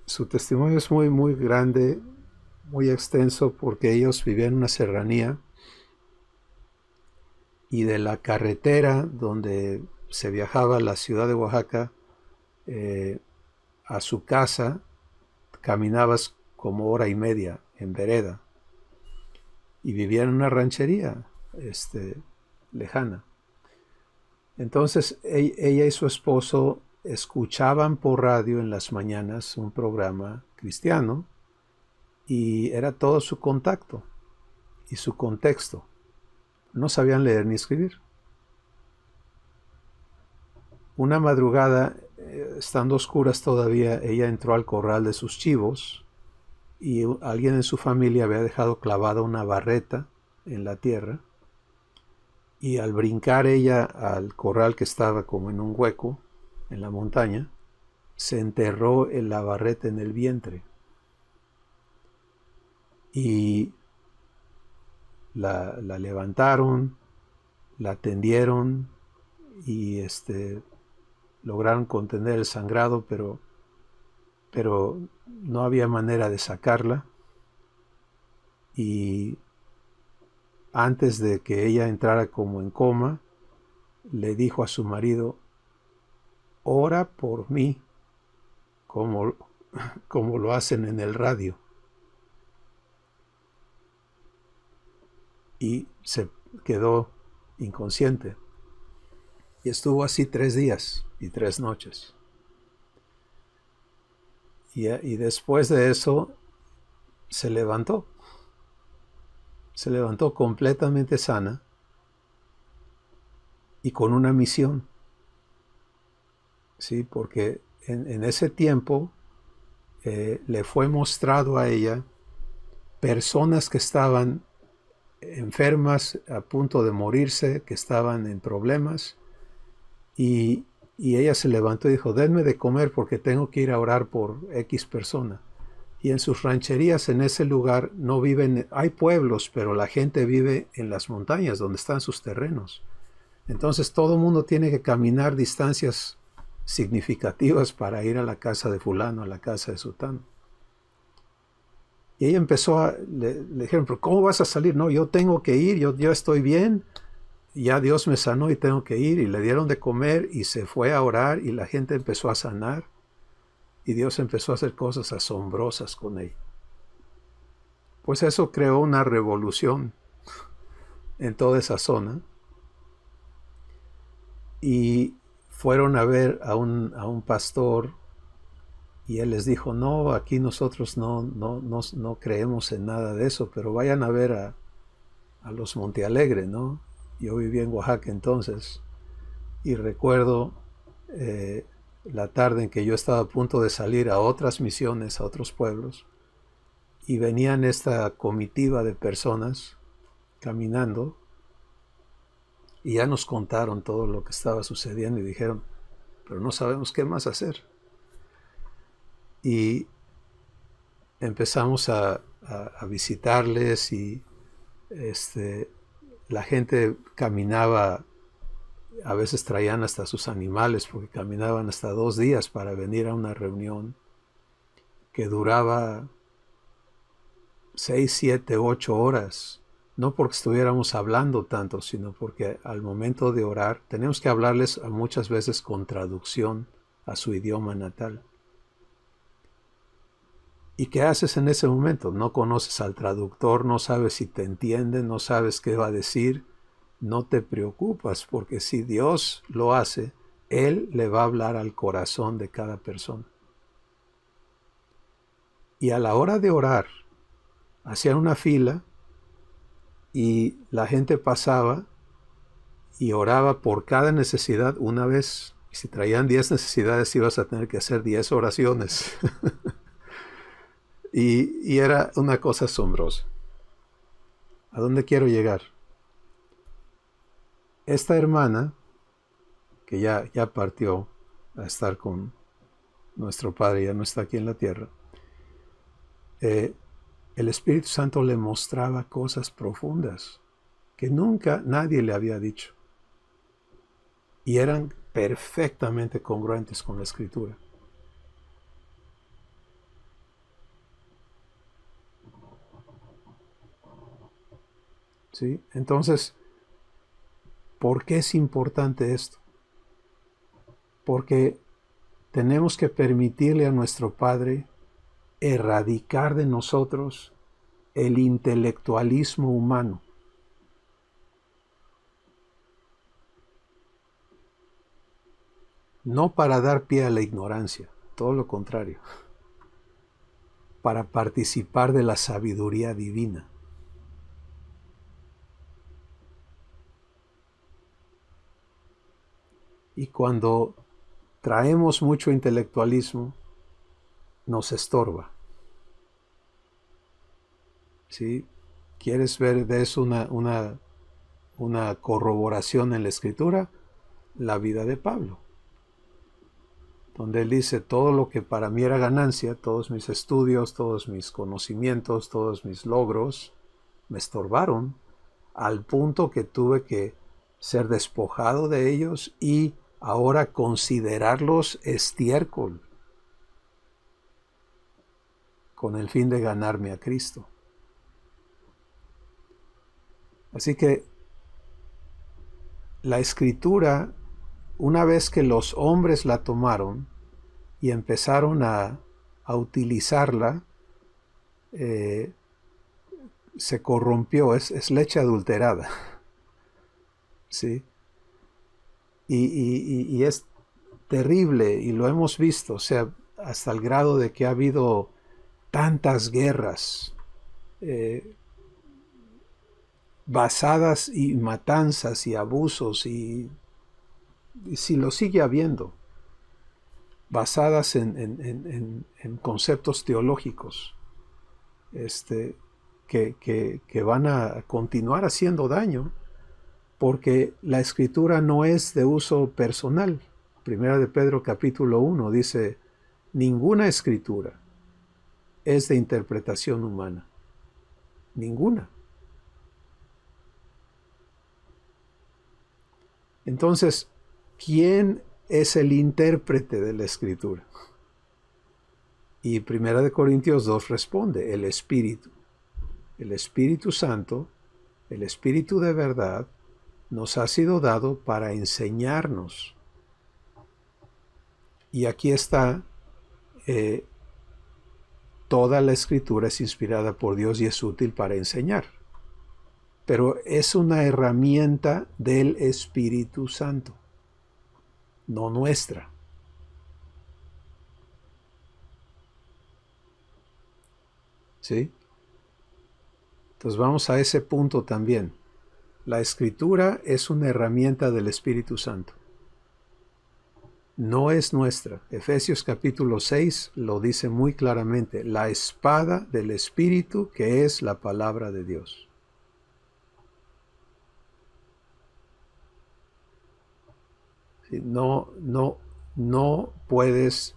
[SPEAKER 1] Su testimonio es muy, muy grande, muy extenso, porque ellos vivían en una serranía y de la carretera donde se viajaba a la ciudad de Oaxaca a su casa, caminabas como hora y media en vereda, y vivían en una ranchería lejana. Entonces ella y su esposo escuchaban por radio en las mañanas un programa cristiano y era todo su contacto y su contexto. No sabían leer ni escribir. Una madrugada, estando oscuras todavía, ella entró al corral de sus chivos y alguien en su familia había dejado clavada una barreta en la tierra, y al brincar ella al corral que estaba como en un hueco en la montaña, se enterró en la barreta en el vientre y la levantaron, la atendieron y lograron contener el sangrado, pero no había manera de sacarla. Y antes de que ella entrara como en coma, le dijo a su marido: ora por mí, como lo hacen en el radio. Y se quedó inconsciente. Y estuvo así 3 días y 3 noches. Y después de eso se levantó. Se levantó completamente sana y con una misión. Sí, porque en ese tiempo le fue mostrado a ella personas que estaban enfermas, a punto de morirse, que estaban en problemas, y ella se levantó y dijo: denme de comer porque tengo que ir a orar por X persona. Y en sus rancherías, en ese lugar, no viven, hay pueblos, pero la gente vive en las montañas donde están sus terrenos. Entonces todo el mundo tiene que caminar distancias significativas para ir a la casa de fulano, a la casa de sutano. Y ella empezó le dijeron: pero ¿cómo vas a salir? No, yo tengo que ir, yo estoy bien, ya Dios me sanó y tengo que ir. Y le dieron de comer y se fue a orar y la gente empezó a sanar. Y Dios empezó a hacer cosas asombrosas con ella. Pues eso creó una revolución en toda esa zona. Y fueron a ver a un pastor y él les dijo: no, aquí nosotros no creemos en nada de eso, pero vayan a ver a los Montealegre, ¿no? Yo vivía en Oaxaca entonces y recuerdo la tarde en que yo estaba a punto de salir a otras misiones, a otros pueblos, y venían esta comitiva de personas caminando y ya nos contaron todo lo que estaba sucediendo y dijeron, pero no sabemos qué más hacer. Y empezamos a visitarles y la gente caminaba, a veces traían hasta sus animales porque caminaban hasta 2 días para venir a una reunión que duraba 6, 7, 8 horas. No porque estuviéramos hablando tanto, sino porque al momento de orar tenemos que hablarles muchas veces con traducción a su idioma natal. ¿Y qué haces en ese momento? No conoces al traductor, no sabes si te entiende, no sabes qué va a decir. No te preocupas, porque si Dios lo hace, Él le va a hablar al corazón de cada persona. Y a la hora de orar, hacían una fila y la gente pasaba y oraba por cada necesidad una vez. Y si traían 10 necesidades, ibas a tener que hacer 10 oraciones. y era una cosa asombrosa. ¿A dónde quiero llegar? Esta hermana, que ya partió a estar con nuestro Padre, ya no está aquí en la tierra, el Espíritu Santo le mostraba cosas profundas que nunca nadie le había dicho. Y eran perfectamente congruentes con la Escritura. ¿Sí? Entonces, ¿por qué es importante esto? Porque tenemos que permitirle a nuestro Padre erradicar de nosotros el intelectualismo humano. No para dar pie a la ignorancia, todo lo contrario, para participar de la sabiduría divina. Y cuando traemos mucho intelectualismo, nos estorba. ¿Sí? ¿Quieres ver de eso una corroboración en la Escritura? La vida de Pablo, donde él dice, todo lo que para mí era ganancia, todos mis estudios, todos mis conocimientos, todos mis logros, me estorbaron al punto que tuve que ser despojado de ellos y ahora considerarlos estiércol con el fin de ganarme a Cristo. Así que la Escritura, una vez que los hombres la tomaron y empezaron a utilizarla, se corrompió, es leche adulterada. ¿Sí? Y es terrible, y lo hemos visto, o sea, hasta el grado de que ha habido tantas guerras basadas y matanzas y abusos, y si lo sigue habiendo, basadas en conceptos teológicos que van a continuar haciendo daño, porque la Escritura no es de uso personal. Primera de Pedro capítulo 1 dice, ninguna Escritura es de interpretación humana. Ninguna. Entonces, ¿quién es el intérprete de la Escritura? Y Primera de Corintios 2 responde, el Espíritu. El Espíritu Santo, el Espíritu de verdad, nos ha sido dado para enseñarnos. Y aquí está, toda la Escritura es inspirada por Dios y es útil para enseñar. Pero es una herramienta del Espíritu Santo, no nuestra. ¿Sí? Entonces vamos a ese punto también. La Escritura es una herramienta del Espíritu Santo. No es nuestra. Efesios capítulo 6 lo dice muy claramente. La espada del Espíritu, que es la palabra de Dios. Sí, no puedes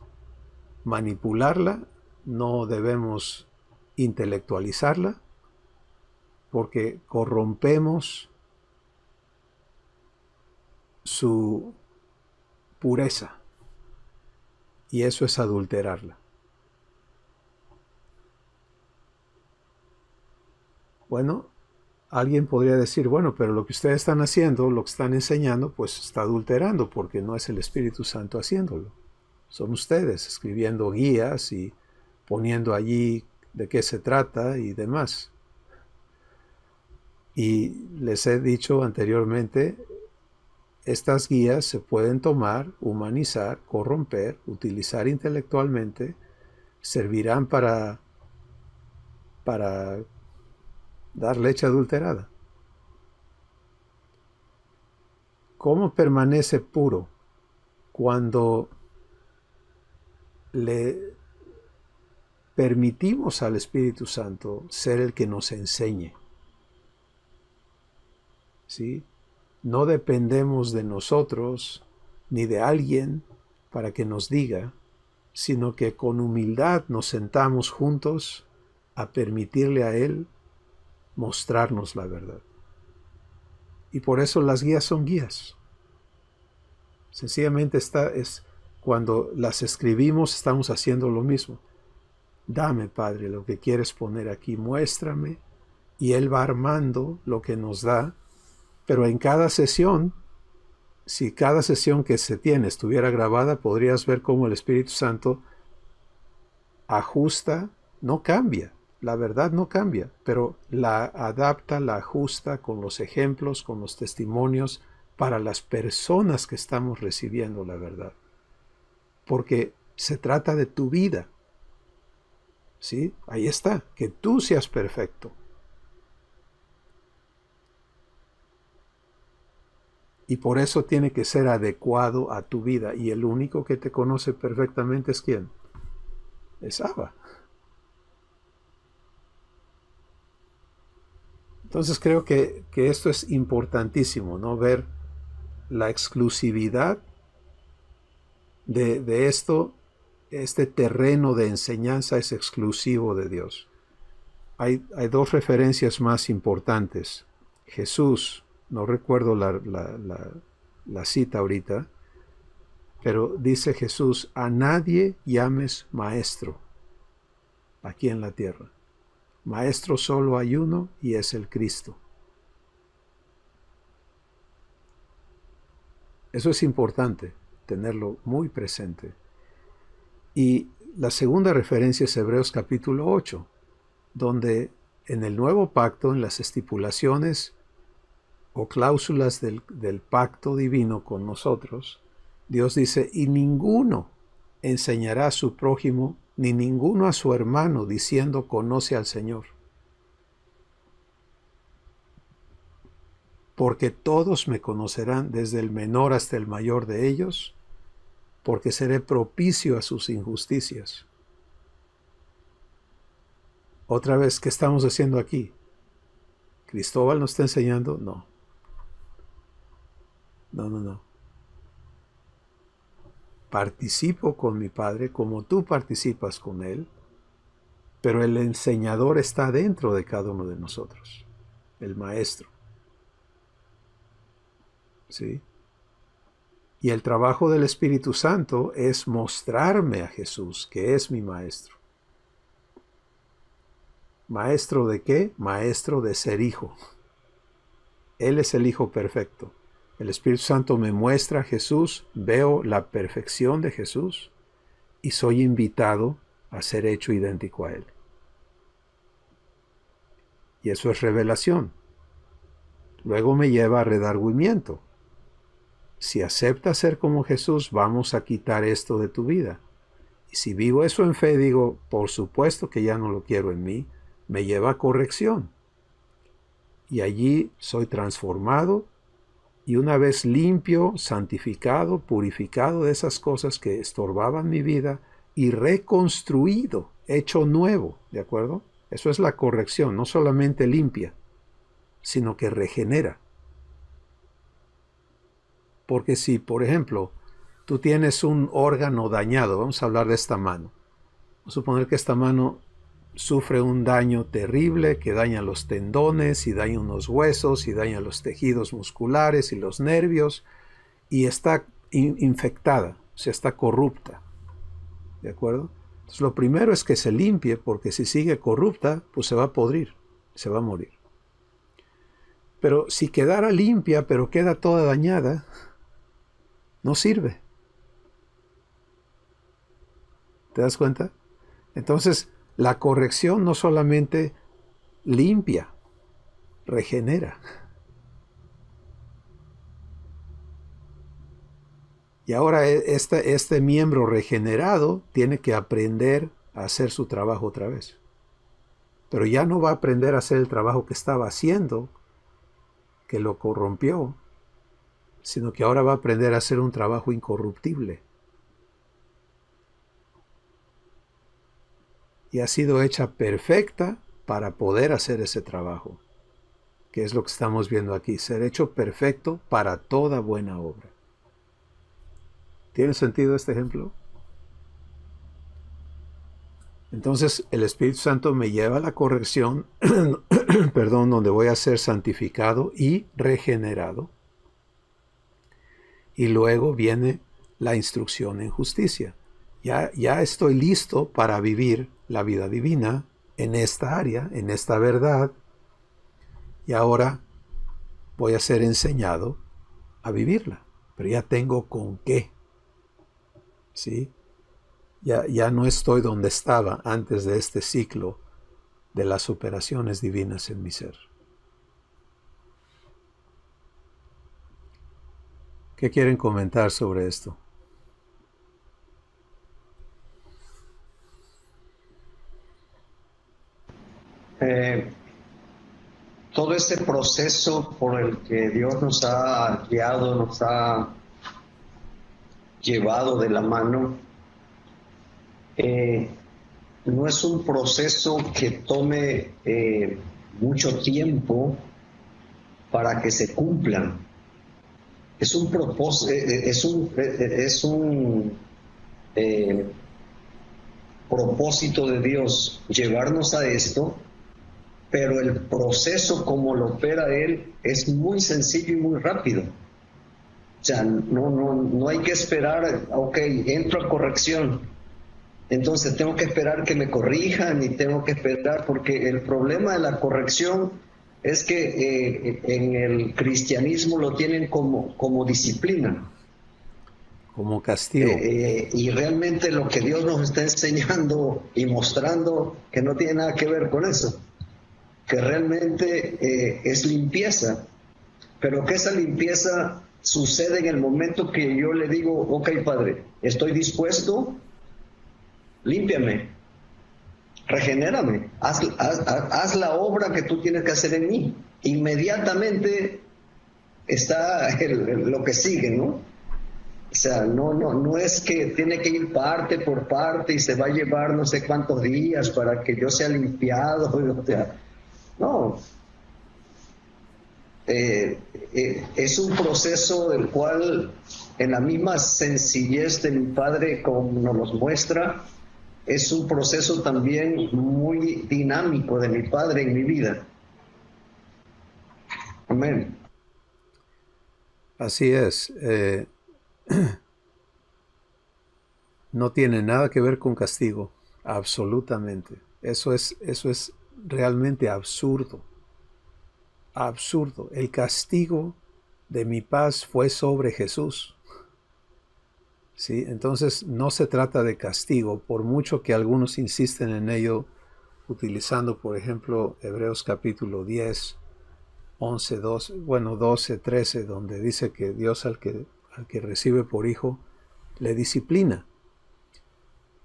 [SPEAKER 1] manipularla, no debemos intelectualizarla, porque corrompemos su pureza, y eso es adulterarla. Bueno, alguien podría decir, bueno, pero lo que ustedes están haciendo, lo que están enseñando, pues está adulterando, porque no es el Espíritu Santo haciéndolo. Son ustedes escribiendo guías y poniendo allí de qué se trata y demás. Y les he dicho anteriormente, estas guías se pueden tomar, humanizar, corromper, utilizar intelectualmente, servirán para dar leche adulterada. ¿Cómo permanece puro? Cuando le permitimos al Espíritu Santo ser el que nos enseñe. ¿Sí? No dependemos de nosotros ni de alguien para que nos diga, sino que con humildad nos sentamos juntos a permitirle a Él mostrarnos la verdad. Y por eso las guías son guías. Sencillamente cuando las escribimos estamos haciendo lo mismo. Dame, Padre, lo que quieres poner aquí, muéstrame, y Él va armando lo que nos da. Pero en cada sesión, si cada sesión que se tiene estuviera grabada, podrías ver cómo el Espíritu Santo ajusta, no cambia, la verdad no cambia, pero la adapta, la ajusta con los ejemplos, con los testimonios para las personas que estamos recibiendo la verdad. Porque se trata de tu vida. ¿Sí? Ahí está, que tú seas perfecto. Y por eso tiene que ser adecuado a tu vida. Y el único que te conoce perfectamente es ¿quién? Es Abba. Entonces creo que esto es importantísimo, ¿no? Ver la exclusividad de esto. Este terreno de enseñanza es exclusivo de Dios. Hay dos referencias más importantes. Jesús, no recuerdo la cita ahorita, pero dice Jesús, a nadie llames maestro aquí en la tierra. Maestro solo hay uno y es el Cristo. Eso es importante, tenerlo muy presente. Y la segunda referencia es Hebreos capítulo 8, donde en el nuevo pacto, en las estipulaciones o cláusulas del pacto divino con nosotros, Dios dice, y ninguno enseñará a su prójimo, ni ninguno a su hermano, diciendo, conoce al Señor. Porque todos me conocerán, desde el menor hasta el mayor de ellos, porque seré propicio a sus injusticias. Otra vez, ¿qué estamos haciendo aquí? ¿Cristóbal nos está enseñando? No. No. Participo con mi Padre como tú participas con Él, pero el enseñador está dentro de cada uno de nosotros, el Maestro. ¿Sí? Y el trabajo del Espíritu Santo es mostrarme a Jesús, que es mi Maestro. ¿Maestro de qué? Maestro de ser hijo. Él es el Hijo perfecto. El Espíritu Santo me muestra a Jesús, veo la perfección de Jesús y soy invitado a ser hecho idéntico a Él. Y eso es revelación. Luego me lleva a redargüimiento. Si aceptas ser como Jesús, vamos a quitar esto de tu vida. Y si vivo eso en fe, digo, por supuesto que ya no lo quiero en mí, me lleva a corrección. y allí soy transformado, y una vez limpio, santificado, purificado de esas cosas que estorbaban mi vida, y reconstruido, hecho nuevo, ¿de acuerdo? Eso es la corrección, no solamente limpia, sino que regenera. Porque si, por ejemplo, tú tienes un órgano dañado, vamos a hablar de esta mano. Vamos a suponer que esta mano sufre un daño terrible que daña los tendones y daña unos huesos y daña los tejidos musculares y los nervios y está infectada, o sea, está corrupta. ¿De acuerdo? Entonces lo primero es que se limpie, porque si sigue corrupta, pues se va a podrir, se va a morir. Pero si quedara limpia, pero queda toda dañada, no sirve. ¿Te das cuenta? Entonces, la corrección no solamente limpia, regenera. Y ahora este miembro regenerado tiene que aprender a hacer su trabajo otra vez. Pero ya no va a aprender a hacer el trabajo que estaba haciendo, que lo corrompió, sino que ahora va a aprender a hacer un trabajo incorruptible. Y ha sido hecha perfecta para poder hacer ese trabajo, que es lo que estamos viendo aquí, ser hecho perfecto para toda buena obra. ¿Tiene sentido este ejemplo? Entonces el Espíritu Santo me lleva a la corrección, perdón, donde voy a ser santificado y regenerado. Y luego viene la instrucción en justicia. Ya estoy listo para vivir la vida divina en esta área, en esta verdad. Y ahora voy a ser enseñado a vivirla. Pero ya tengo con qué. ¿Sí? Ya no estoy donde estaba antes de este ciclo de las operaciones divinas en mi ser. ¿Qué quieren comentar sobre esto?
[SPEAKER 3] Todo este proceso por el que Dios nos ha guiado, nos ha llevado de la mano, no es un proceso que tome mucho tiempo para que se cumplan. Es un propósito, propósito de Dios llevarnos a esto, pero el proceso como lo opera Él es muy sencillo y muy rápido. O sea, no hay que esperar, ok, entro a corrección, entonces tengo que esperar que me corrijan y tengo que esperar, porque el problema de la corrección es que en el cristianismo lo tienen como disciplina.
[SPEAKER 1] Como castigo.
[SPEAKER 3] Y realmente lo que Dios nos está enseñando y mostrando que no tiene nada que ver con eso, que realmente es limpieza, pero que esa limpieza sucede en el momento que yo le digo, ok, Padre, estoy dispuesto, límpiame, regenérame, haz la obra que tú tienes que hacer en mí. Inmediatamente está lo que sigue, ¿no? O sea, no es que tiene que ir parte por parte y se va a llevar no sé cuántos días para que yo sea limpiado. O sea, no. Es un proceso del cual, en la misma sencillez de mi Padre como nos los muestra, es un proceso también muy dinámico de mi Padre en mi vida. Amén.
[SPEAKER 1] Así es. No tiene nada que ver con castigo, absolutamente. Eso es realmente absurdo. Absurdo. El castigo de mi paz fue sobre Jesús. ¿Sí? Entonces no se trata de castigo, por mucho que algunos insisten en ello, utilizando, por ejemplo, Hebreos capítulo 10, 11, 12, 12, 13, donde dice que Dios al que recibe por hijo le disciplina.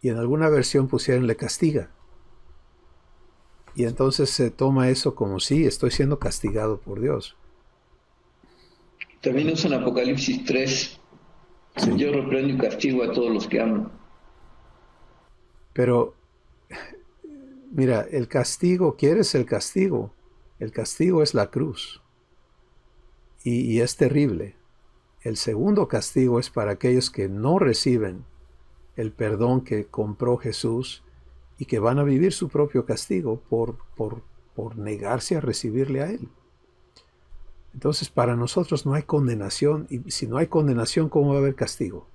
[SPEAKER 1] Y en alguna versión pusieron le castiga. Y entonces se toma eso como sí, estoy siendo castigado por Dios.
[SPEAKER 4] También usan Apocalipsis 3.
[SPEAKER 1] Sí.
[SPEAKER 4] Yo reprendo y castigo a todos los que amo.
[SPEAKER 1] Pero, mira, el castigo, ¿quieres el castigo? El castigo es la cruz. Y es terrible. El segundo castigo es para aquellos que no reciben el perdón que compró Jesús y que van a vivir su propio castigo por negarse a recibirle a Él. Entonces, para nosotros no hay condenación, y si no hay condenación, ¿cómo va a haber castigo?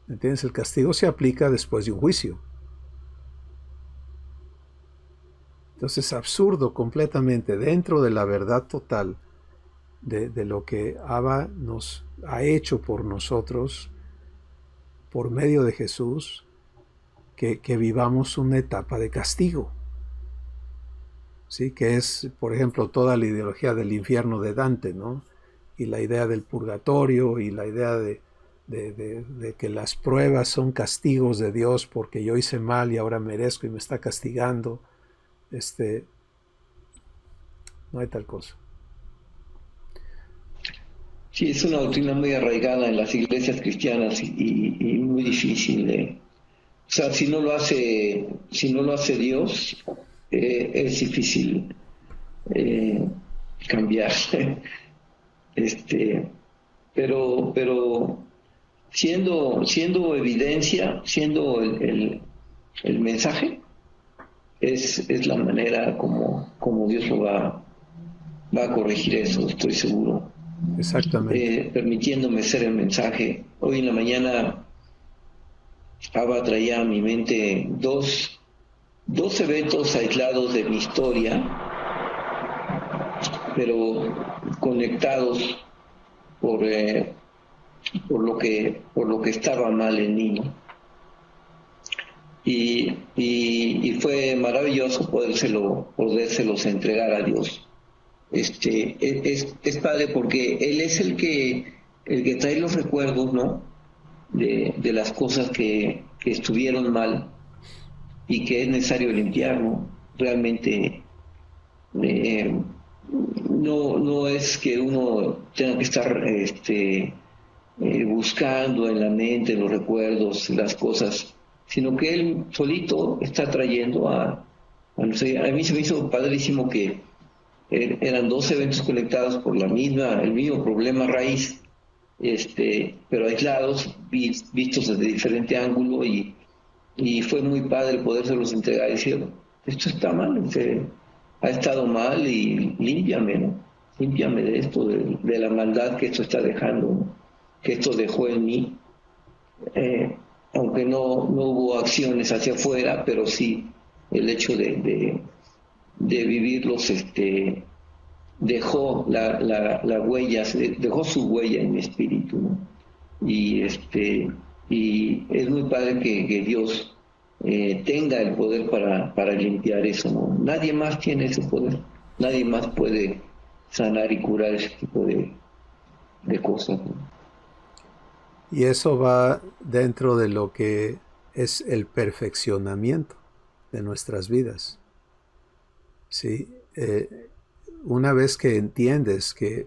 [SPEAKER 1] ¿Entiendes? El castigo se aplica después de un juicio. Entonces, es absurdo completamente, dentro de la verdad total de lo que Abba nos ha hecho por nosotros, por medio de Jesús, que vivamos una etapa de castigo. ¿Sí? Que es, por ejemplo, toda la ideología del infierno de Dante, ¿no? Y la idea del purgatorio y la idea de que las pruebas son castigos de Dios porque yo hice mal y ahora merezco y me está castigando. No hay tal cosa.
[SPEAKER 4] Sí, es una doctrina muy arraigada en las iglesias cristianas y muy difícil de... O sea, si no lo hace Dios, es difícil cambiar. Pero siendo evidencia, siendo el mensaje, es la manera como Dios lo va a corregir eso, estoy seguro.
[SPEAKER 1] Exactamente.
[SPEAKER 4] Permitiéndome ser el mensaje. Hoy en la mañana Abba traía a mi mente dos eventos aislados de mi historia, pero conectados por lo que estaba mal en mí. Y fue maravilloso podérselos entregar a Dios. Es padre porque Él es el que trae los recuerdos, ¿no? De las cosas que estuvieron mal y que es necesario limpiar, ¿no? Realmente no es que uno tenga que estar buscando en la mente los recuerdos, las cosas, sino que Él solito está trayendo no sé, a mí se me hizo padrísimo que eran dos eventos conectados por el mismo problema raíz, pero aislados, vistos desde diferente ángulo, y fue muy padre podérselos entregar y decir, esto está mal, ha estado mal y límpiame, ¿no? Límpiame de esto, de la maldad que esto está dejando, ¿no? Que esto dejó en mí, aunque no hubo acciones hacia afuera, pero sí el hecho de vivirlos, dejó la huella, dejó su huella en mi espíritu, ¿no? Y es muy padre que Dios tenga el poder para limpiar eso, ¿no? Nadie más tiene ese poder, nadie más puede sanar y curar ese tipo de cosas, ¿no?
[SPEAKER 1] Y eso va dentro de lo que es el perfeccionamiento de nuestras vidas. ¿Sí? Una vez que entiendes que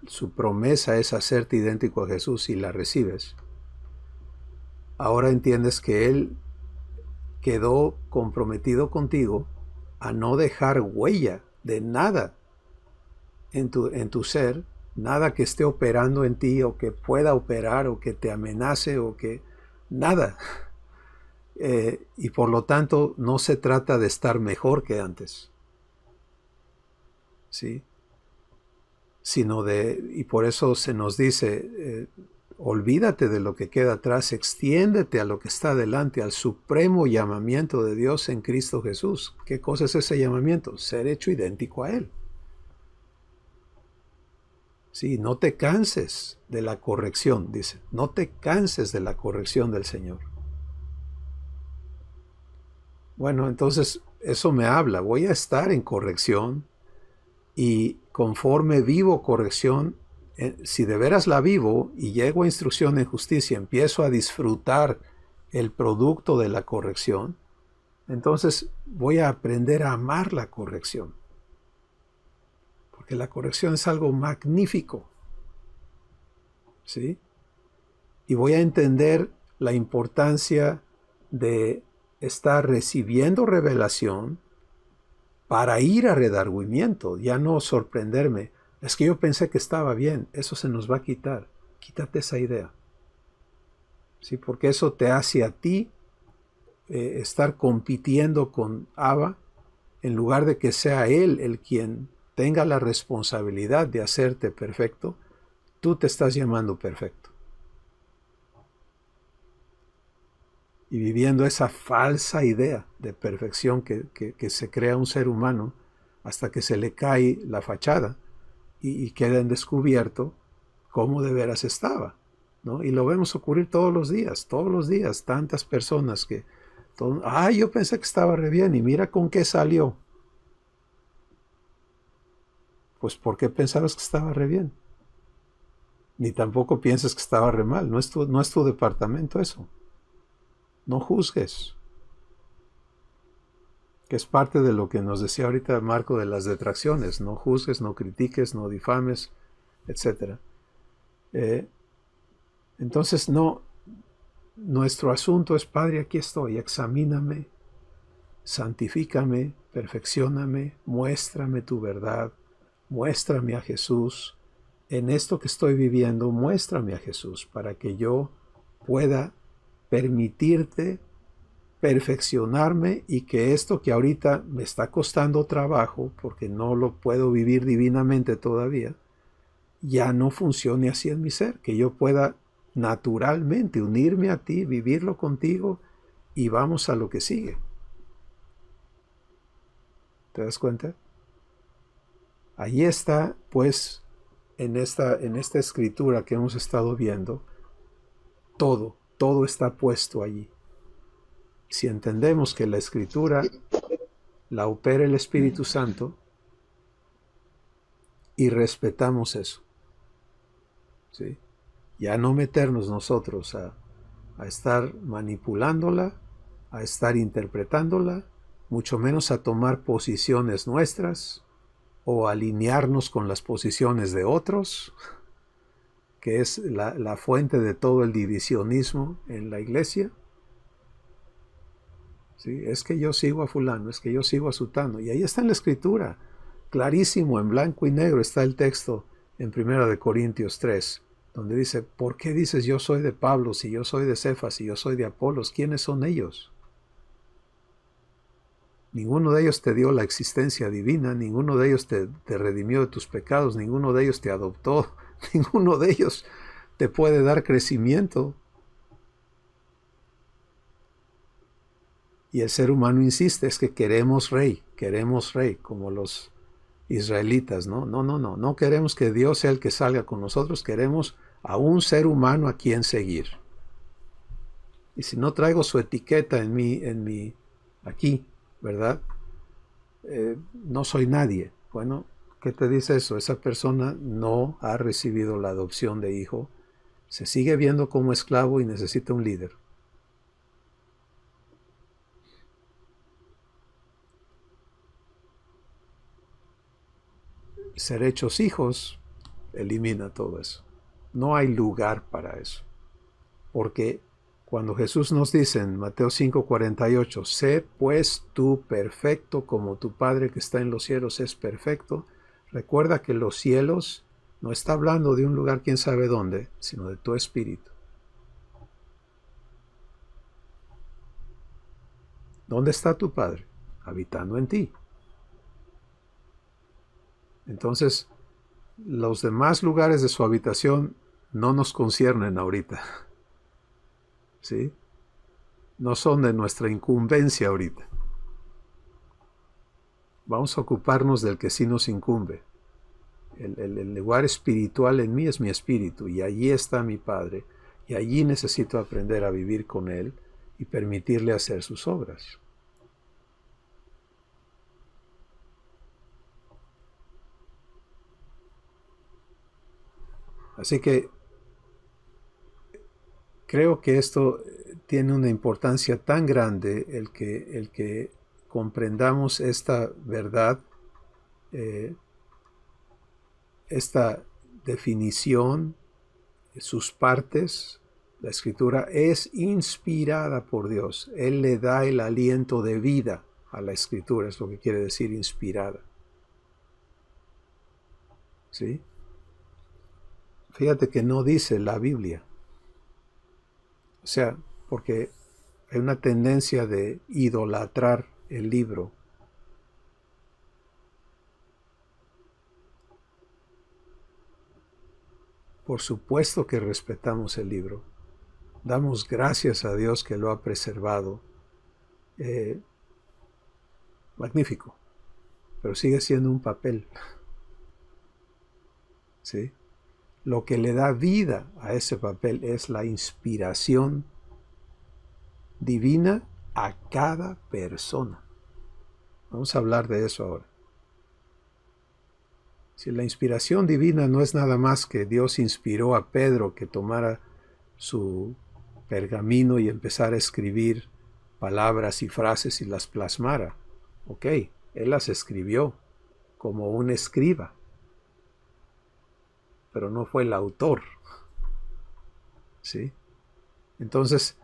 [SPEAKER 1] su promesa es hacerte idéntico a Jesús y la recibes, ahora entiendes que Él quedó comprometido contigo a no dejar huella de nada en tu ser, nada que esté operando en ti o que pueda operar o que te amenace o que nada. Y por lo tanto no se trata de estar mejor que antes, ¿sí? Sino y por eso se nos dice, olvídate de lo que queda atrás, extiéndete a lo que está delante, al supremo llamamiento de Dios en Cristo Jesús. ¿Qué cosa es ese llamamiento? Ser hecho idéntico a Él. Sí, no te canses de la corrección, dice, no te canses de la corrección del Señor. Bueno, entonces eso me habla, voy a estar en corrección y conforme vivo corrección, si de veras la vivo y llego a instrucción en justicia, empiezo a disfrutar el producto de la corrección, entonces voy a aprender a amar la corrección. Porque la corrección es algo magnífico. ¿Sí? Y voy a entender la importancia de estar recibiendo revelación para ir a redargüimiento, ya no sorprenderme. Es que yo pensé que estaba bien, eso se nos va a quitar. Quítate esa idea. ¿Sí? Porque eso te hace a ti estar compitiendo con Abba, en lugar de que sea Él el quien tenga la responsabilidad de hacerte perfecto, tú te estás llamando perfecto. Y viviendo esa falsa idea de perfección que se crea un ser humano hasta que se le cae la fachada y queda en descubierto cómo de veras estaba, ¿no? Y lo vemos ocurrir todos los días, tantas personas que, yo pensé que estaba re bien y mira con qué salió. Pues ¿por qué pensabas que estaba re bien? Ni tampoco pienses que estaba re mal, no es tu departamento eso. No juzgues. Que es parte de lo que nos decía ahorita Marco de las detracciones. No juzgues, no critiques, no difames, etc. Entonces, nuestro asunto es, Padre, aquí estoy, examíname, santifícame, perfeccióname, muéstrame tu verdad, muéstrame a Jesús. En esto que estoy viviendo, muéstrame a Jesús para que yo pueda permitirte perfeccionarme y que esto que ahorita me está costando trabajo, porque no lo puedo vivir divinamente todavía, ya no funcione así en mi ser, que yo pueda naturalmente unirme a ti, vivirlo contigo y vamos a lo que sigue. ¿Te das cuenta? Ahí está, pues, en esta escritura que hemos estado viendo, todo está puesto allí. Si entendemos que la escritura la opera el Espíritu Santo y respetamos eso, ¿sí? Ya no meternos nosotros a estar manipulándola, a estar interpretándola, mucho menos a tomar posiciones nuestras o alinearnos con las posiciones de otros, que es la fuente de todo el divisionismo en la iglesia. ¿Sí? Es que yo sigo a fulano, es que yo sigo a sutano. Y ahí está en la escritura, clarísimo, en blanco y negro está el texto en 1 Corintios 3, donde dice, ¿por qué dices yo soy de Pablo, si yo soy de Cefas, si yo soy de Apolos? ¿Quiénes son ellos? Ninguno de ellos te dio la existencia divina, ninguno de ellos te redimió de tus pecados, ninguno de ellos te adoptó, ninguno de ellos te puede dar crecimiento. Y el ser humano insiste, es que queremos rey, como los israelitas, ¿no? No queremos que Dios sea el que salga con nosotros, queremos a un ser humano a quien seguir. Y si no traigo su etiqueta en mi aquí, ¿verdad? No soy nadie. Bueno, ¿qué te dice eso? Esa persona no ha recibido la adopción de hijo, se sigue viendo como esclavo y necesita un líder. Ser hechos hijos elimina todo eso. No hay lugar para eso. Porque cuando Jesús nos dice en Mateo 5:48, sé pues tú perfecto como tu Padre que está en los cielos es perfecto, recuerda que los cielos no está hablando de un lugar quién sabe dónde, sino de tu espíritu. ¿Dónde está tu Padre? Habitando en ti. Entonces, los demás lugares de su habitación no nos conciernen ahorita. ¿Sí? No son de nuestra incumbencia ahorita. Vamos a ocuparnos del que sí nos incumbe. El lugar espiritual en mí es mi espíritu y allí está mi Padre y allí necesito aprender a vivir con Él y permitirle hacer sus obras. Así que creo que esto tiene una importancia tan grande el que comprendamos esta verdad, esta definición, sus partes. La Escritura es inspirada por Dios. Él le da el aliento de vida a la Escritura, es lo que quiere decir inspirada. ¿Sí? Fíjate que no dice la Biblia. O sea, porque hay una tendencia de idolatrar el libro. Por supuesto que respetamos el libro. Damos gracias a Dios que lo ha preservado. Magnífico. Pero sigue siendo un papel. ¿Sí? Lo que le da vida a ese papel es la inspiración divina a cada persona. Vamos a hablar de eso ahora. Si la inspiración divina no es nada más que Dios inspiró a Pedro que tomara su pergamino y empezara a escribir palabras y frases y las plasmara. Ok, él las escribió como un escriba, pero no fue el autor. ¿Sí? Entonces,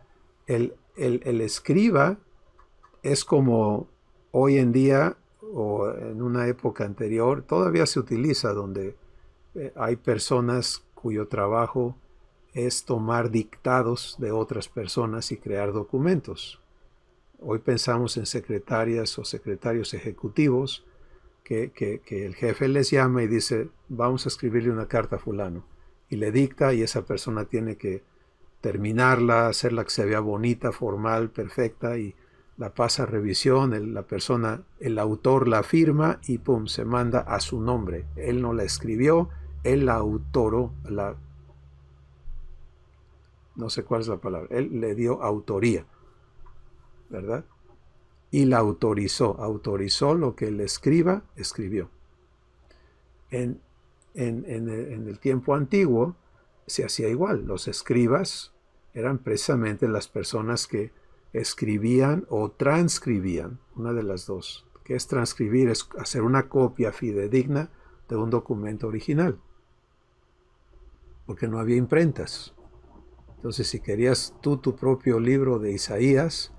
[SPEAKER 1] el escriba es como hoy en día o en una época anterior, todavía se utiliza donde hay personas cuyo trabajo es tomar dictados de otras personas y crear documentos. Hoy pensamos en secretarias o secretarios ejecutivos que el jefe les llama y dice, vamos a escribirle una carta a fulano. Y le dicta y esa persona tiene que terminarla, hacerla que se vea bonita, formal, perfecta y la pasa a revisión, el autor la firma y pum, se manda a su nombre. Él no la escribió, él la autoró, no sé cuál es la palabra, él le dio autoría, ¿verdad? Y la autorizó lo que el escriba escribió. En el tiempo antiguo se hacía igual, los escribas eran precisamente las personas que escribían o transcribían, una de las dos. ¿Qué es transcribir? Es hacer una copia fidedigna de un documento original, porque no había imprentas. Entonces, si querías tú tu propio libro de Isaías,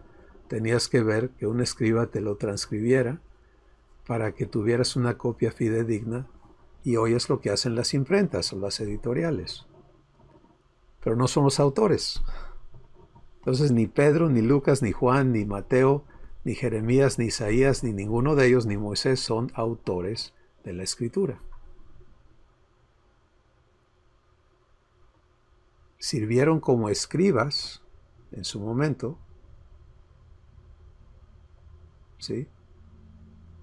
[SPEAKER 1] tenías que ver que un escriba te lo transcribiera para que tuvieras una copia fidedigna, y hoy es lo que hacen las imprentas o las editoriales. Pero no son los autores. Entonces ni Pedro, ni Lucas, ni Juan, ni Mateo, ni Jeremías, ni Isaías, ni ninguno de ellos, ni Moisés son autores de la Escritura. Sirvieron como escribas en su momento, ¿sí?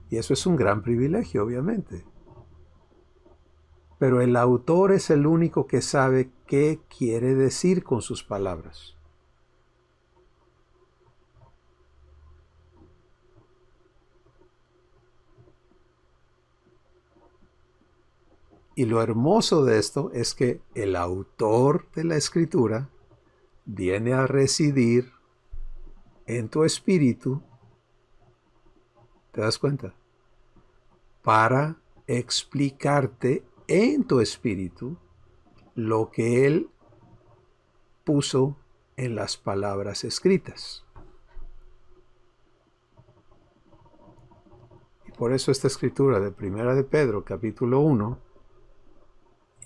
[SPEAKER 1] Y eso es un gran privilegio, obviamente. Pero el autor es el único que sabe qué quiere decir con sus palabras. Y lo hermoso de esto es que el autor de la Escritura viene a residir en tu espíritu, ¿te das cuenta? Para explicarte en tu espíritu lo que él puso en las palabras escritas. Y por eso esta escritura de Primera de Pedro, capítulo 1,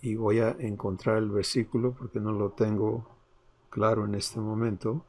[SPEAKER 1] y voy a encontrar el versículo porque no lo tengo claro en este momento.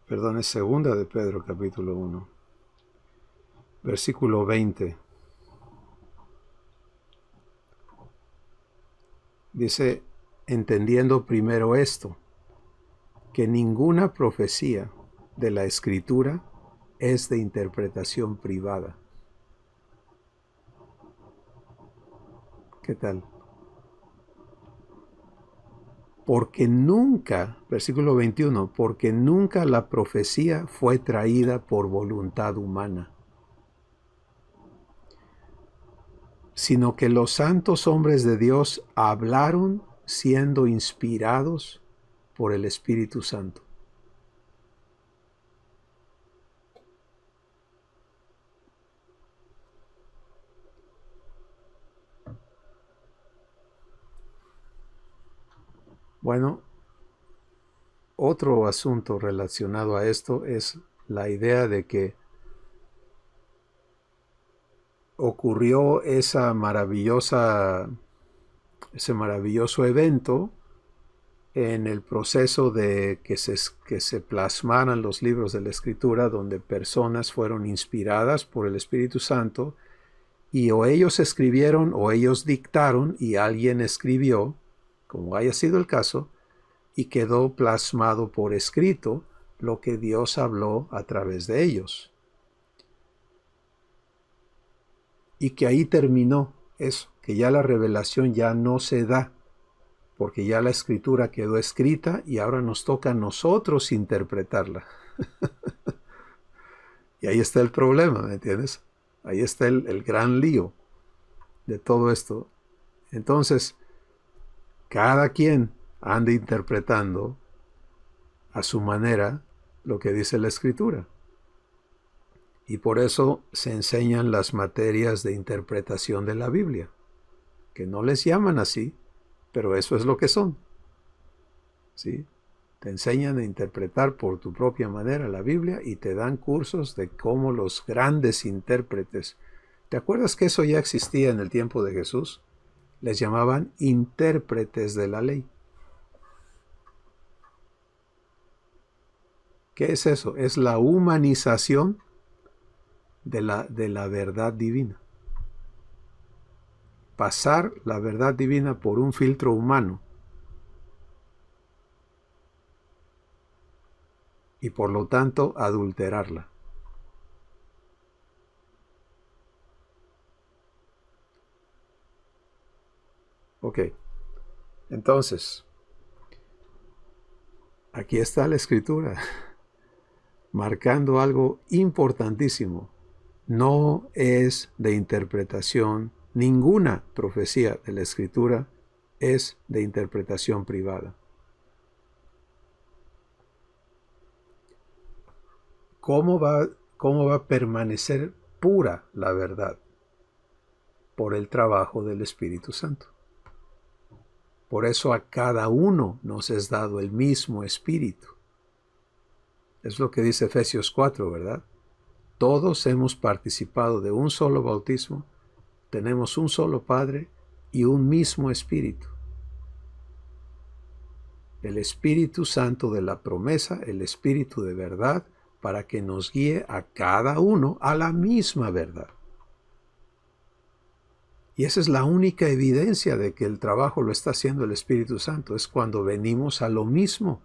[SPEAKER 1] Perdón, es Segunda de Pedro, capítulo 1, versículo 20. Dice, entendiendo primero esto, que ninguna profecía de la Escritura es de interpretación privada. ¿Qué tal? Porque nunca, versículo 21, porque nunca la profecía fue traída por voluntad humana, sino que los santos hombres de Dios hablaron siendo inspirados por el Espíritu Santo. Bueno, otro asunto relacionado a esto es la idea de que ocurrió ese maravilloso evento en el proceso de que se plasmaran los libros de la Escritura, donde personas fueron inspiradas por el Espíritu Santo, y o ellos escribieron o ellos dictaron y alguien escribió, como haya sido el caso, y quedó plasmado por escrito lo que Dios habló a través de ellos. Y que ahí terminó eso, que ya la revelación ya no se da, porque ya la Escritura quedó escrita y ahora nos toca a nosotros interpretarla. Y ahí está el problema, ¿me entiendes? Ahí está el gran lío de todo esto. Entonces, cada quien anda interpretando a su manera lo que dice la Escritura. Y por eso se enseñan las materias de interpretación de la Biblia, que no les llaman así, pero eso es lo que son. ¿Sí? Te enseñan a interpretar por tu propia manera la Biblia y te dan cursos de cómo los grandes intérpretes. ¿Te acuerdas que eso ya existía en el tiempo de Jesús? Les llamaban intérpretes de la ley. ¿Qué es eso? Es la humanización de la verdad divina. Pasar la verdad divina por un filtro humano y por lo tanto adulterarla. Ok, entonces, aquí está la Escritura marcando algo importantísimo. No es de interpretación, ninguna profecía de la Escritura es de interpretación privada. ¿Cómo va a permanecer pura la verdad? Por el trabajo del Espíritu Santo. Por eso a cada uno nos es dado el mismo Espíritu. Es lo que dice Efesios 4, ¿verdad? Todos hemos participado de un solo bautismo, tenemos un solo Padre y un mismo Espíritu. El Espíritu Santo de la promesa, el Espíritu de verdad, para que nos guíe a cada uno a la misma verdad. Y esa es la única evidencia de que el trabajo lo está haciendo el Espíritu Santo, es cuando venimos a lo mismo.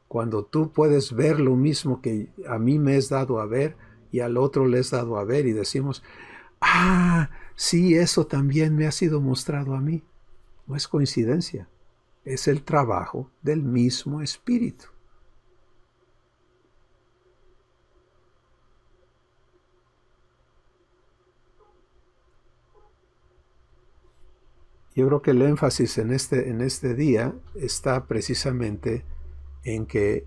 [SPEAKER 1] Cuando tú puedes ver lo mismo que a mí me es dado a ver y al otro le es dado a ver y decimos, sí, eso también me ha sido mostrado a mí. No es coincidencia, es el trabajo del mismo Espíritu. Yo creo que el énfasis en este día está precisamente en que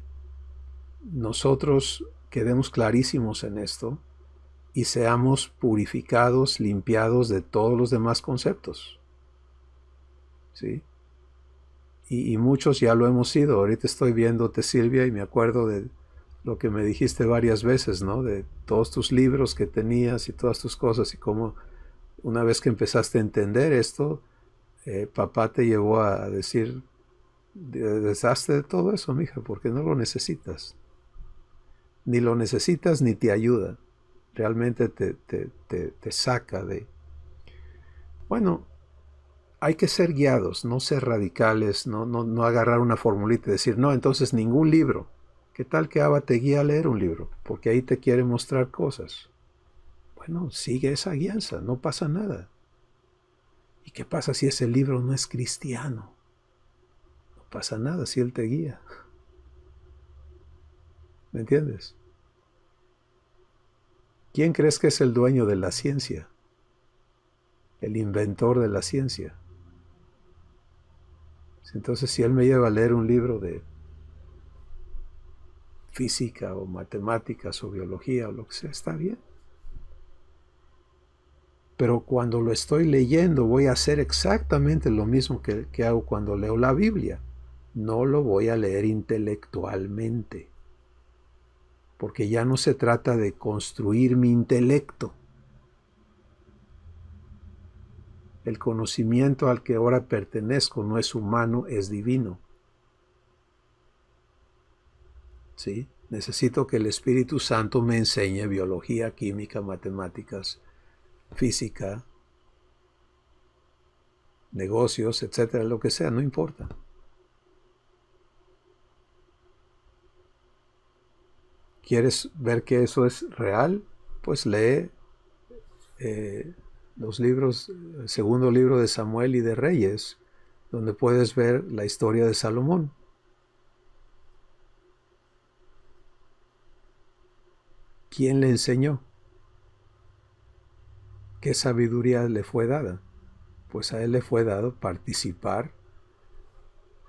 [SPEAKER 1] nosotros quedemos clarísimos en esto y seamos purificados, limpiados de todos los demás conceptos. ¿Sí? Y muchos ya lo hemos sido. Ahorita estoy viéndote, Silvia, y me acuerdo de lo que me dijiste varias veces, ¿no? De todos tus libros que tenías y todas tus cosas, y cómo una vez que empezaste a entender esto, papá te llevó a decir, deshazte de todo eso, mija, porque no lo necesitas. Ni lo necesitas ni te ayuda. Realmente te saca de... Bueno, hay que ser guiados, no ser radicales, no agarrar una formulita y decir, no, entonces ningún libro. ¿Qué tal que Abba te guía a leer un libro? Porque ahí te quiere mostrar cosas. Bueno, sigue esa guianza, no pasa nada. ¿Y qué pasa si ese libro no es cristiano? No pasa nada si él te guía. ¿Me entiendes? ¿Quién crees que es el dueño de la ciencia? El inventor de la ciencia. Entonces, si él me lleva a leer un libro de física o matemáticas o biología o lo que sea, está bien. Pero cuando lo estoy leyendo voy a hacer exactamente lo mismo que hago cuando leo la Biblia. No lo voy a leer intelectualmente. Porque ya no se trata de construir mi intelecto. El conocimiento al que ahora pertenezco no es humano, es divino. ¿Sí? Necesito que el Espíritu Santo me enseñe biología, química, matemáticas, física, negocios, etcétera, lo que sea, no importa. ¿Quieres ver que eso es real? Pues lee los libros, el segundo libro de Samuel y de Reyes, donde puedes ver la historia de Salomón. ¿Quién le enseñó? ¿Qué sabiduría le fue dada? Pues a él le fue dado participar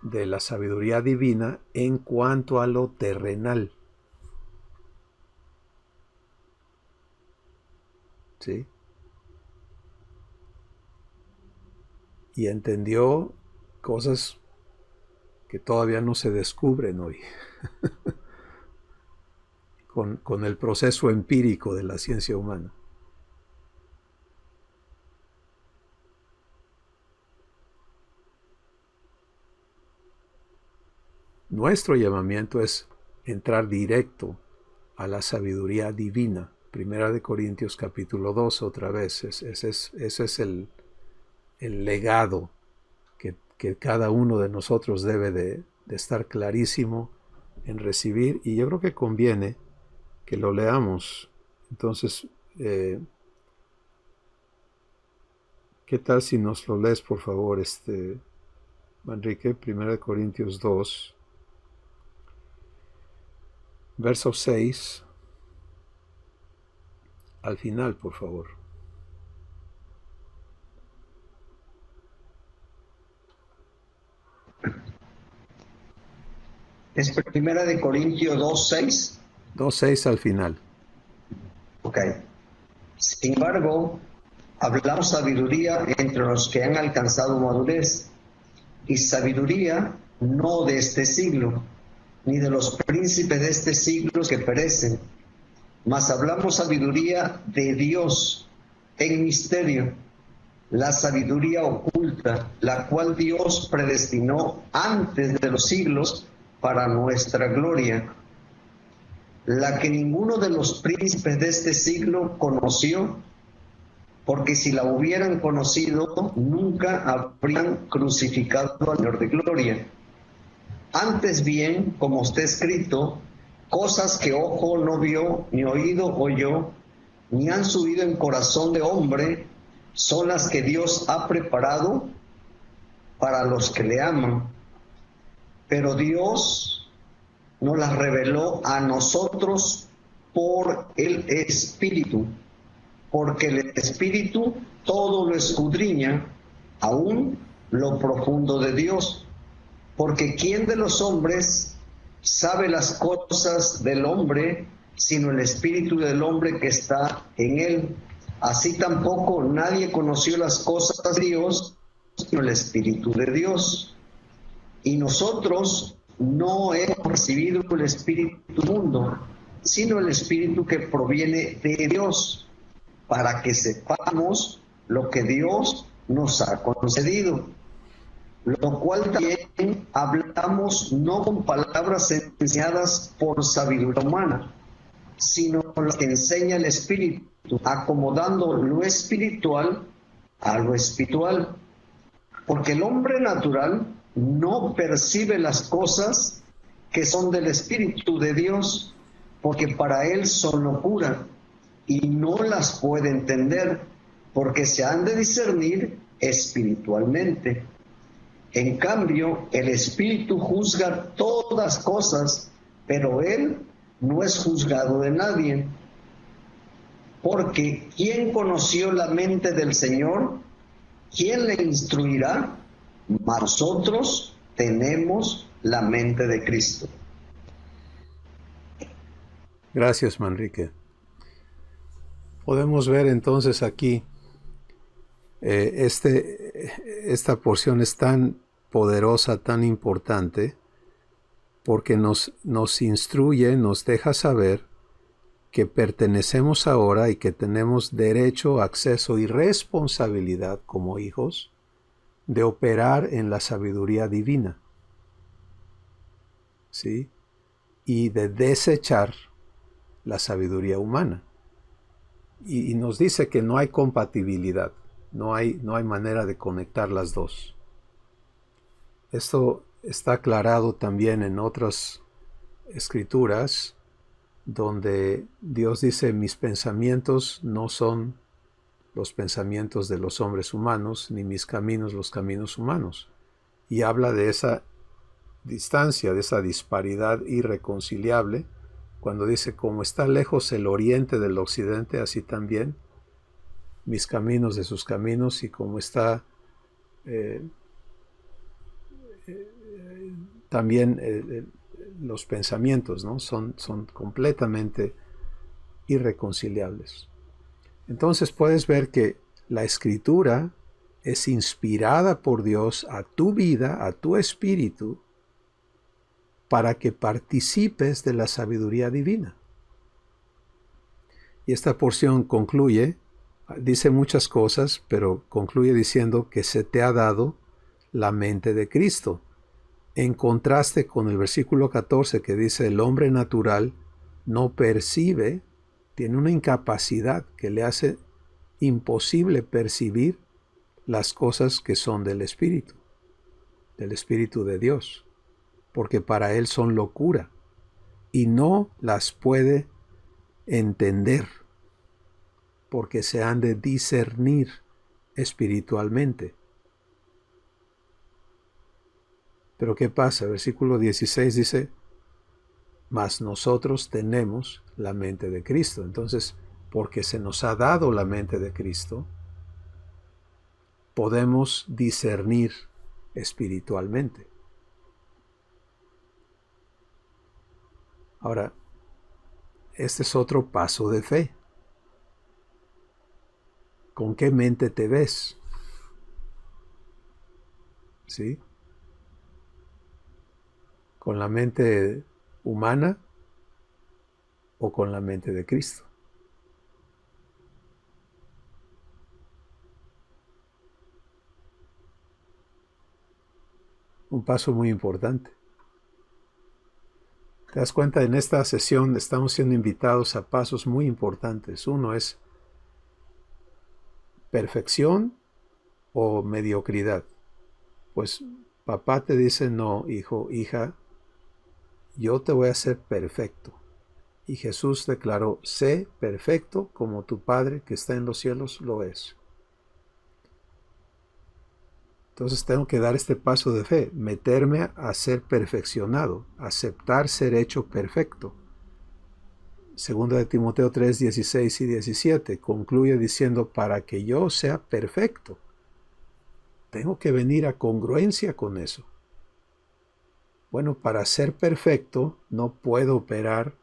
[SPEAKER 1] de la sabiduría divina en cuanto a lo terrenal. ¿Sí? Y entendió cosas que todavía no se descubren hoy. con el proceso empírico de la ciencia humana. Nuestro llamamiento es entrar directo a la sabiduría divina. Primera de Corintios capítulo 2 otra vez. Ese es el legado que cada uno de nosotros debe de estar clarísimo en recibir. Y yo creo que conviene que lo leamos. Entonces, ¿qué tal si nos lo lees, por favor, Manrique? 1 Corintios 2, verso 6, al final, por favor.
[SPEAKER 3] Es 1 Corintios 2:6.
[SPEAKER 1] 2:6 al final.
[SPEAKER 3] Ok. Sin embargo, hablamos sabiduría entre los que han alcanzado madurez, y sabiduría no de este siglo, ni de los príncipes de este siglo que perecen, mas hablamos sabiduría de Dios en misterio, la sabiduría oculta, la cual Dios predestinó antes de los siglos para nuestra gloria, la que ninguno de los príncipes de este siglo conoció, porque si la hubieran conocido, nunca habrían crucificado al Señor de gloria. Antes bien, como está escrito, cosas que ojo no vio, ni oído oyó, ni han subido en corazón de hombre, son las que Dios ha preparado para los que le aman. Pero Dios nos las reveló a nosotros por el Espíritu, porque el Espíritu todo lo escudriña, aún lo profundo de Dios. Porque ¿quién de los hombres sabe las cosas del hombre, sino el Espíritu del hombre que está en él? Así tampoco nadie conoció las cosas de Dios, sino el Espíritu de Dios. Y nosotros no hemos recibido el Espíritu del mundo, sino el Espíritu que proviene de Dios, para que sepamos lo que Dios nos ha concedido. Lo cual también hablamos no con palabras enseñadas por sabiduría humana, sino con las que enseña el Espíritu, acomodando lo espiritual a lo espiritual. porque el hombre natural no percibe las cosas que son del Espíritu de Dios, porque para él son locura, y no las puede entender, porque se han de discernir espiritualmente. En cambio, el Espíritu juzga todas cosas, pero él no es juzgado de nadie. Porque ¿quién conoció la mente del Señor? ¿Quién le instruirá? Mas nosotros tenemos la mente de Cristo.
[SPEAKER 1] Gracias, Manrique. Podemos ver entonces aquí, esta porción es tan poderosa, tan importante, porque nos instruye, nos deja saber que pertenecemos ahora y que tenemos derecho, acceso y responsabilidad como hijos de operar en la sabiduría divina, ¿sí? Y de desechar la sabiduría humana. Y nos dice que no hay compatibilidad, no hay manera de conectar las dos. Esto está aclarado también en otras escrituras, donde Dios dice: mis pensamientos no son los pensamientos de los hombres humanos, ni mis caminos los caminos humanos. Y habla de esa distancia, de esa disparidad irreconciliable, cuando dice: como está lejos el oriente del occidente, así también mis caminos de sus caminos, y como está también los pensamientos, ¿no? Son completamente irreconciliables. Entonces puedes ver que la Escritura es inspirada por Dios a tu vida, a tu espíritu, para que participes de la sabiduría divina. Y esta porción concluye, dice muchas cosas, pero concluye diciendo que se te ha dado la mente de Cristo, en contraste con el versículo 14 que dice: el hombre natural no percibe, tiene una incapacidad que le hace imposible percibir las cosas que son del Espíritu de Dios, porque para él son locura y no las puede entender, porque se han de discernir espiritualmente. Pero ¿qué pasa? Versículo 16 dice: mas nosotros tenemos la mente de Cristo. Entonces, porque se nos ha dado la mente de Cristo, podemos discernir espiritualmente. Ahora, este es otro paso de fe. ¿Con qué mente te ves? ¿Sí? ¿Con la mente humana o con la mente de Cristo? Un paso muy importante. ¿Te das cuenta? En esta sesión estamos siendo invitados a pasos muy importantes. Uno es perfección o mediocridad. Pues papá te dice: no, hijo, hija, yo te voy a hacer perfecto. Y Jesús declaró: sé perfecto como tu Padre que está en los cielos lo es. Entonces tengo que dar este paso de fe, meterme a ser perfeccionado, aceptar ser hecho perfecto. Segunda de Timoteo 3, 16 y 17 concluye diciendo: para que yo sea perfecto, tengo que venir a congruencia con eso. Bueno, para ser perfecto no puedo operar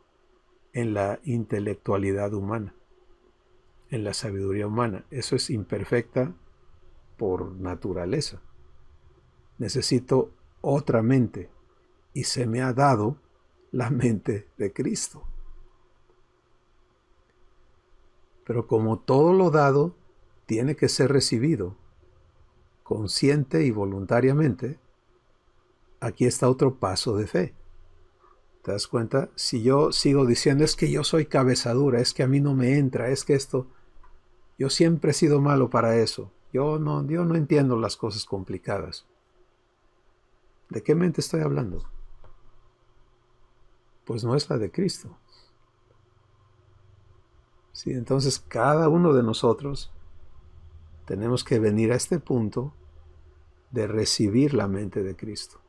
[SPEAKER 1] en la intelectualidad humana, en la sabiduría humana. Eso es imperfecta por naturaleza. Necesito otra mente, y se me ha dado la mente de Cristo. Pero como todo lo dado tiene que ser recibido consciente y voluntariamente, aquí está otro paso de fe. ¿Te das cuenta? Si yo sigo diciendo: es que yo soy cabezadura, es que a mí no me entra, es que esto, yo siempre he sido malo para eso, Yo no entiendo las cosas complicadas. ¿De qué mente estoy hablando? Pues no es la de Cristo. Sí, entonces cada uno de nosotros tenemos que venir a este punto de recibir la mente de Cristo.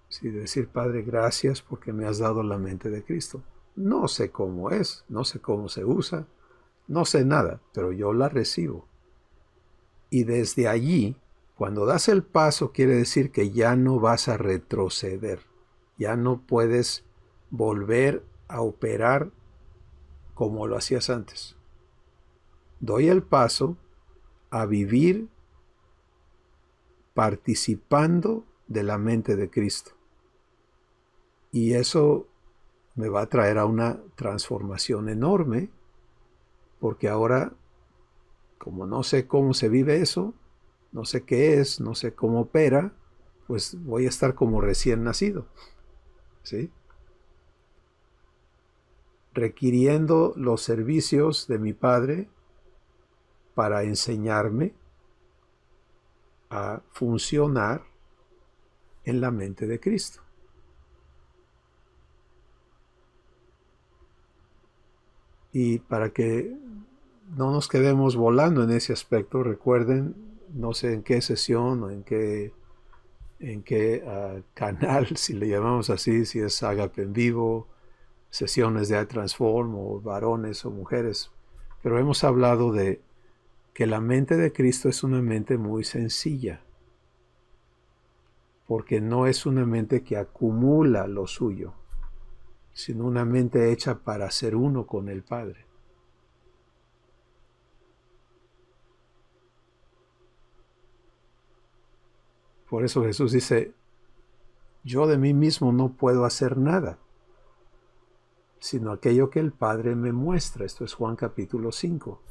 [SPEAKER 1] Sí, decir, Padre, gracias porque me has dado la mente de Cristo. No sé cómo es, no sé cómo se usa, no sé nada, pero yo la recibo. Y desde allí, cuando das el paso, quiere decir que ya no vas a retroceder, ya no puedes volver a operar como lo hacías antes. Doy el paso a vivir participando de la mente de Cristo. Y eso me va a traer a una transformación enorme, porque ahora, como no sé cómo se vive eso, no sé qué es, no sé cómo opera, pues voy a estar como recién nacido, ¿sí? Requiriendo los servicios de mi Padre para enseñarme a funcionar en la mente de Cristo. Y para que no nos quedemos volando en ese aspecto, recuerden, no sé en qué sesión o en qué canal, si le llamamos así, si es Agape en vivo, sesiones de iTransform o varones o mujeres, pero hemos hablado de que la mente de Cristo es una mente muy sencilla, porque no es una mente que acumula lo suyo, sino una mente hecha para ser uno con el Padre. Por eso Jesús dice, yo de mí mismo no puedo hacer nada, sino aquello que el Padre me muestra. Esto es Juan capítulo 5.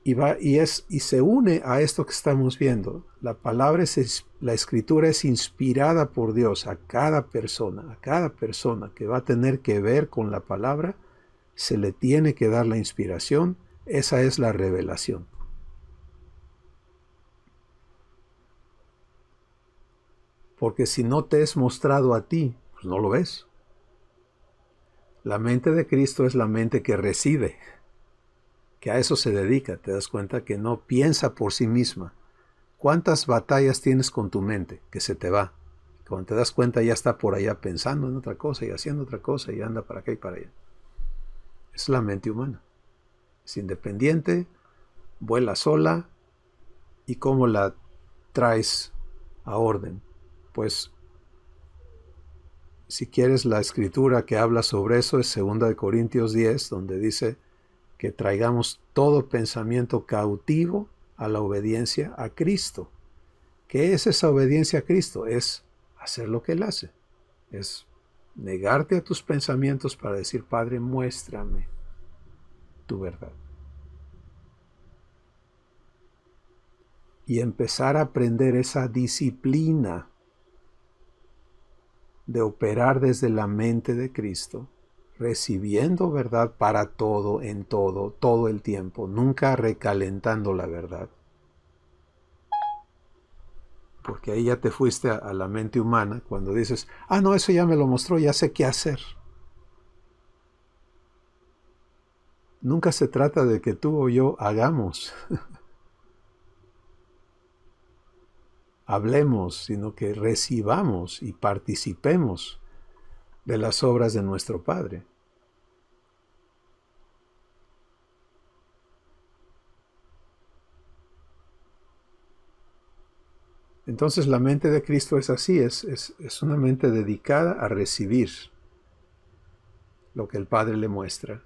[SPEAKER 1] Y se une a esto que estamos viendo. La escritura es inspirada por Dios a cada persona que va a tener que ver con la palabra, se le tiene que dar la inspiración. Esa es la revelación. Porque si no te es mostrado a ti, pues no lo ves. La mente de Cristo es la mente que recibe, que a eso se dedica. Te das cuenta que no piensa por sí misma. ¿Cuántas batallas tienes con tu mente que se te va? Cuando te das cuenta ya está por allá pensando en otra cosa y haciendo otra cosa y anda para acá y para allá. Es la mente humana. Es independiente, vuela sola. ¿Y cómo la traes a orden? Pues si quieres, la escritura que habla sobre eso es 2 Corintios 10, donde dice que traigamos todo pensamiento cautivo a la obediencia a Cristo. ¿Qué es esa obediencia a Cristo? Es hacer lo que Él hace. Es negarte a tus pensamientos para decir, Padre, muéstrame tu verdad. Y empezar a aprender esa disciplina de operar desde la mente de Cristo, recibiendo verdad para todo, en todo el tiempo, nunca recalentando la verdad. Porque ahí ya te fuiste a la mente humana cuando dices, no, eso ya me lo mostró, ya sé qué hacer. Nunca se trata de que tú o yo hagamos, hablemos, sino que recibamos y participemos de las obras de nuestro Padre. Entonces la mente de Cristo es así, es una mente dedicada a recibir lo que el Padre le muestra,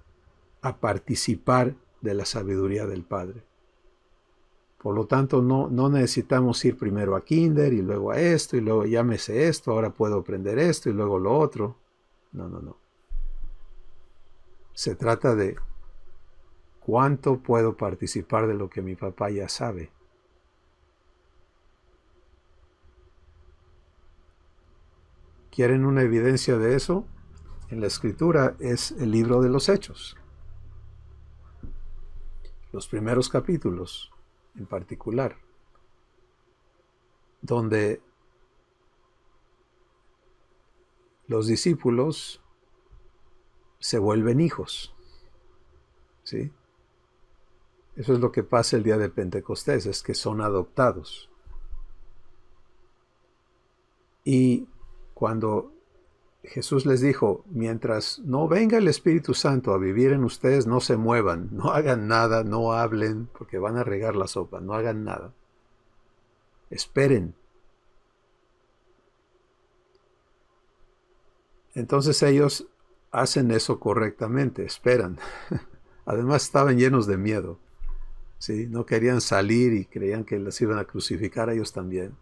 [SPEAKER 1] a participar de la sabiduría del Padre. Por lo tanto, no necesitamos ir primero a kinder y luego a esto y luego ya me sé esto, ahora puedo aprender esto y luego lo otro. No. Se trata de cuánto puedo participar de lo que mi papá ya sabe. ¿Quieren una evidencia de eso? en la Escritura es el libro de los Hechos. Los primeros capítulos en particular, donde los discípulos se vuelven hijos. ¿Sí? Eso es lo que pasa el día de Pentecostés, es que son adoptados. Y cuando Jesús les dijo, mientras no venga el Espíritu Santo a vivir en ustedes, no se muevan, no hagan nada, no hablen, porque van a regar la sopa, no hagan nada. Esperen. Entonces ellos hacen eso correctamente, esperan. Además estaban llenos de miedo. ¿Sí? No querían salir y creían que les iban a crucificar a ellos también.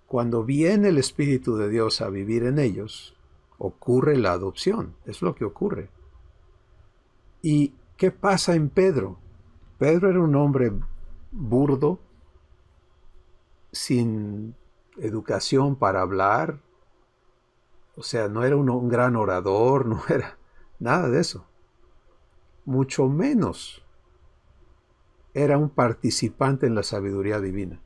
[SPEAKER 1] Cuando viene el Espíritu de Dios a vivir en ellos, ocurre la adopción. Es lo que ocurre. ¿Y qué pasa en Pedro? Pedro era un hombre burdo, sin educación para hablar. O sea, no era un gran orador, no era nada de eso. Mucho menos era un participante en la sabiduría divina.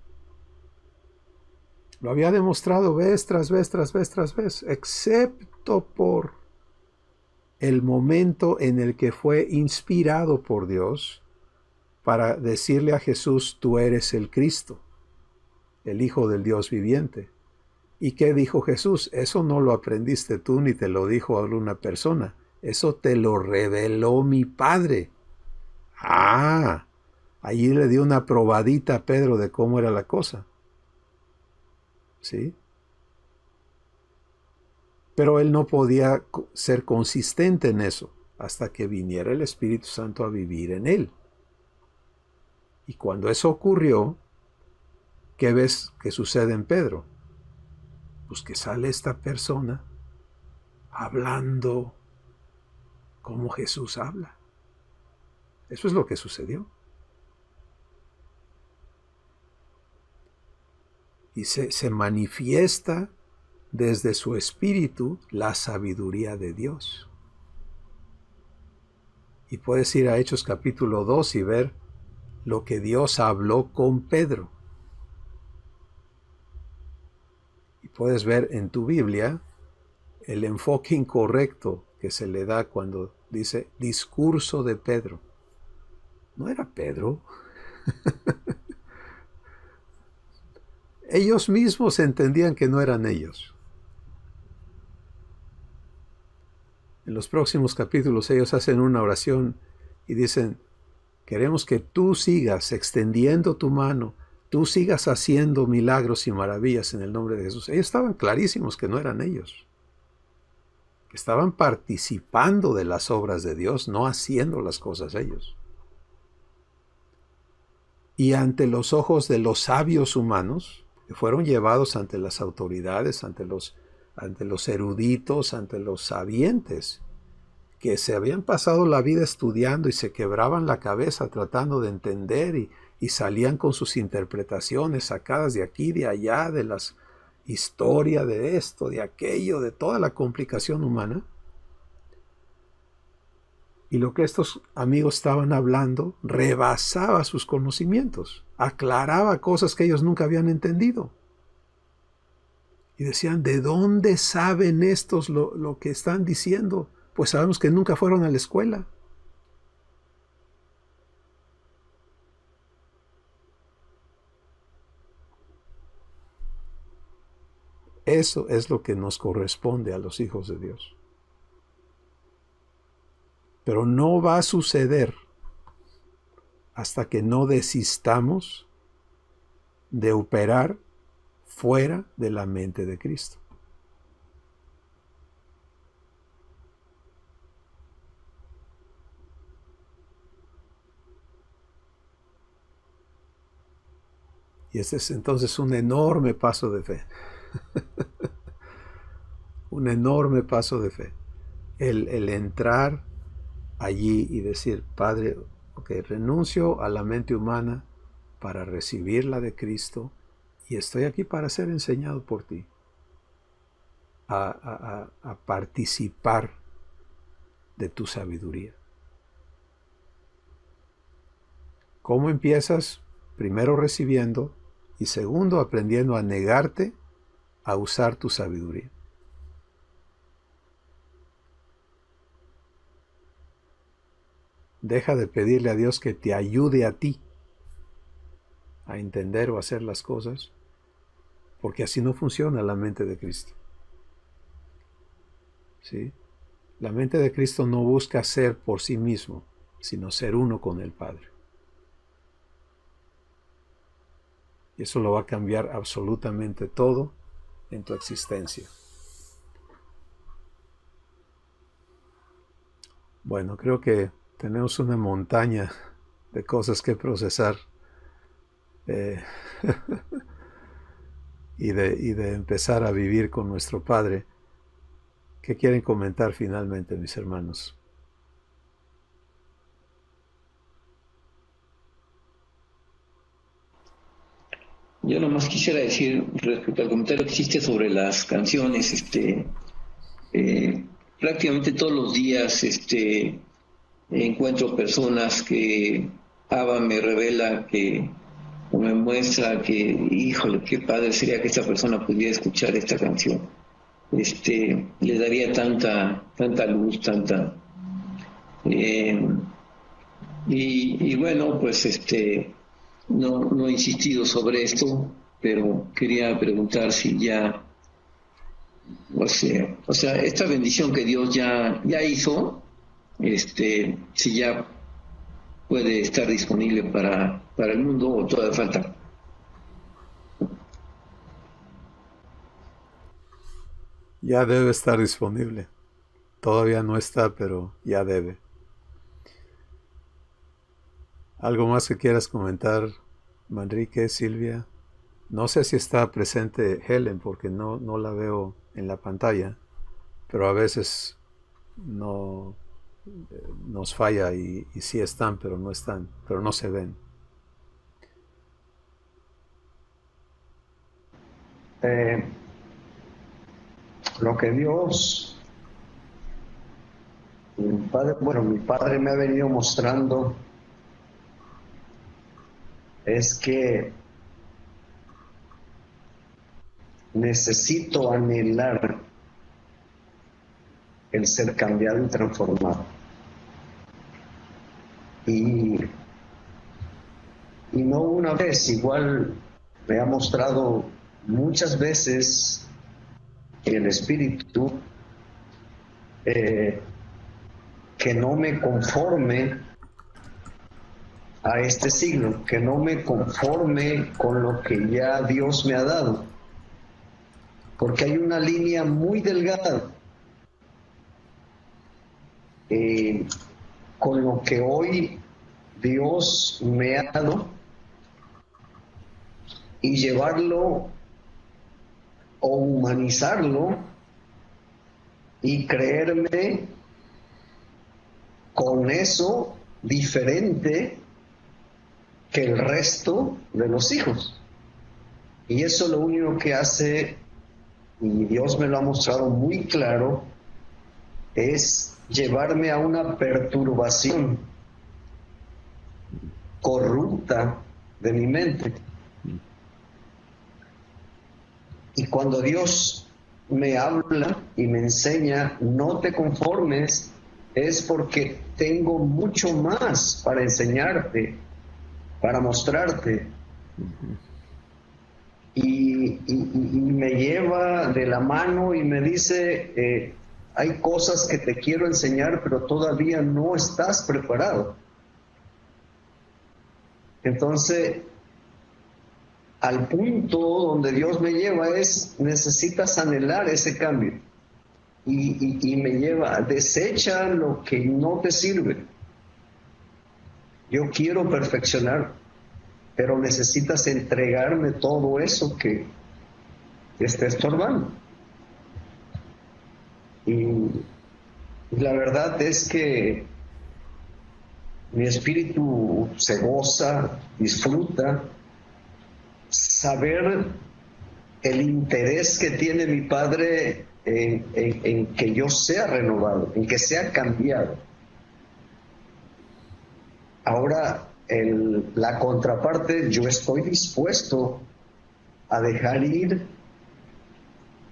[SPEAKER 1] Lo había demostrado vez tras vez, tras vez, tras vez, excepto por el momento en el que fue inspirado por Dios para decirle a Jesús, tú eres el Cristo, el Hijo del Dios viviente. ¿Y qué dijo Jesús? Eso no lo aprendiste tú ni te lo dijo alguna persona. Eso te lo reveló mi Padre. Ah, allí le dio una probadita a Pedro de cómo era la cosa. ¿Sí? Pero él no podía ser consistente en eso hasta que viniera el Espíritu Santo a vivir en él. Y cuando eso ocurrió, ¿qué ves que sucede en Pedro? Pues que sale esta persona hablando como Jesús habla. Eso es lo que sucedió. Y se manifiesta desde su espíritu la sabiduría de Dios. Y puedes ir a Hechos capítulo 2 y ver lo que Dios habló con Pedro. Y puedes ver en tu Biblia el enfoque incorrecto que se le da cuando dice discurso de Pedro. No era Pedro. Ellos mismos entendían que no eran ellos. En los próximos capítulos ellos hacen una oración y dicen, queremos que tú sigas extendiendo tu mano, tú sigas haciendo milagros y maravillas en el nombre de Jesús. Ellos estaban clarísimos que no eran ellos. Estaban participando de las obras de Dios, no haciendo las cosas ellos. Y ante los ojos de los sabios humanos, que fueron llevados ante las autoridades, ante los eruditos, ante los sabientes, que se habían pasado la vida estudiando y se quebraban la cabeza tratando de entender y salían con sus interpretaciones sacadas de aquí, de allá, de las historias, de esto, de aquello, de toda la complicación humana. Y lo que estos amigos estaban hablando rebasaba sus conocimientos, aclaraba cosas que ellos nunca habían entendido. Y decían, ¿de dónde saben estos lo que están diciendo? Pues sabemos que nunca fueron a la escuela. Eso es lo que nos corresponde a los hijos de Dios. Pero no va a suceder hasta que no desistamos de operar fuera de la mente de Cristo. Y este es entonces un enorme paso de fe. Un enorme paso de fe. El entrar allí y decir, Padre, renuncio a la mente humana para recibir la de Cristo y estoy aquí para ser enseñado por ti. a participar de tu sabiduría. ¿Cómo empiezas? Primero recibiendo y segundo aprendiendo a negarte a usar tu sabiduría. Deja de pedirle a Dios que te ayude a ti a entender o hacer las cosas, porque así no funciona la mente de Cristo. ¿Sí? La mente de Cristo no busca ser por sí mismo, sino ser uno con el Padre. Y eso lo va a cambiar absolutamente todo en tu existencia. Bueno, creo que tenemos una montaña de cosas que procesar y de empezar a vivir con nuestro Padre. ¿Qué quieren comentar finalmente, mis hermanos?
[SPEAKER 4] Yo nomás quisiera decir respecto al comentario que hiciste sobre las canciones, prácticamente todos los días encuentro personas que Abba me revela que o me muestra que, híjole, qué padre sería que esta persona pudiera escuchar esta canción. Le daría tanta luz, y bueno, pues no he insistido sobre esto, pero quería preguntar si ya, o sea, esta bendición que Dios ya hizo, si ya puede estar disponible para el mundo o todavía falta.
[SPEAKER 1] Ya debe estar disponible. Todavía no está, pero ya debe. ¿Algo más que quieras comentar, Manrique, Silvia? No sé si está presente Helen porque no la veo en la pantalla, pero a veces no nos falla y sí están, pero no están, pero no se ven.
[SPEAKER 3] Lo que Dios, mi padre me ha venido mostrando es que necesito anhelar el ser cambiado y transformado. Y no una vez, igual me ha mostrado muchas veces el Espíritu que no me conforme a este siglo, que no me conforme con lo que ya Dios me ha dado, porque hay una línea muy delgada con lo que hoy Dios me ha dado y llevarlo o humanizarlo y creerme con eso diferente que el resto de los hijos. Y eso lo único que hace, y Dios me lo ha mostrado muy claro, es llevarme a una perturbación corrupta de mi mente. Y cuando Dios me habla y me enseña, no te conformes, es porque tengo mucho más para enseñarte, para mostrarte. Y me lleva de la mano y me dice, hay cosas que te quiero enseñar, pero todavía no estás preparado. Entonces, al punto donde Dios me lleva es, necesitas anhelar ese cambio. Y me lleva, desecha lo que no te sirve. Yo quiero perfeccionar, pero necesitas entregarme todo eso que está estorbando. Y la verdad es que mi espíritu se goza, disfruta, saber el interés que tiene mi padre en que yo sea renovado, en que sea cambiado. Ahora, la contraparte, yo estoy dispuesto a dejar ir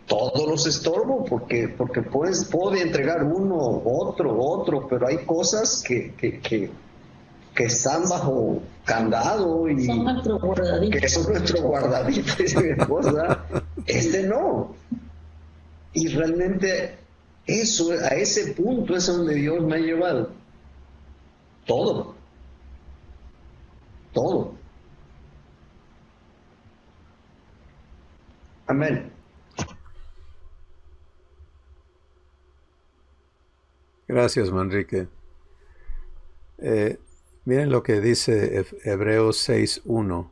[SPEAKER 3] todos los estorbos, porque puedo entregar uno, otro, pero hay cosas que están bajo candado y
[SPEAKER 5] son nuestro guardadito.
[SPEAKER 3] que son nuestro guardadito, dice mi esposa. No. Y realmente eso, a ese punto es donde Dios me ha llevado. Todo. Amén.
[SPEAKER 1] Gracias, Manrique. Miren lo que dice Hebreos 6:1.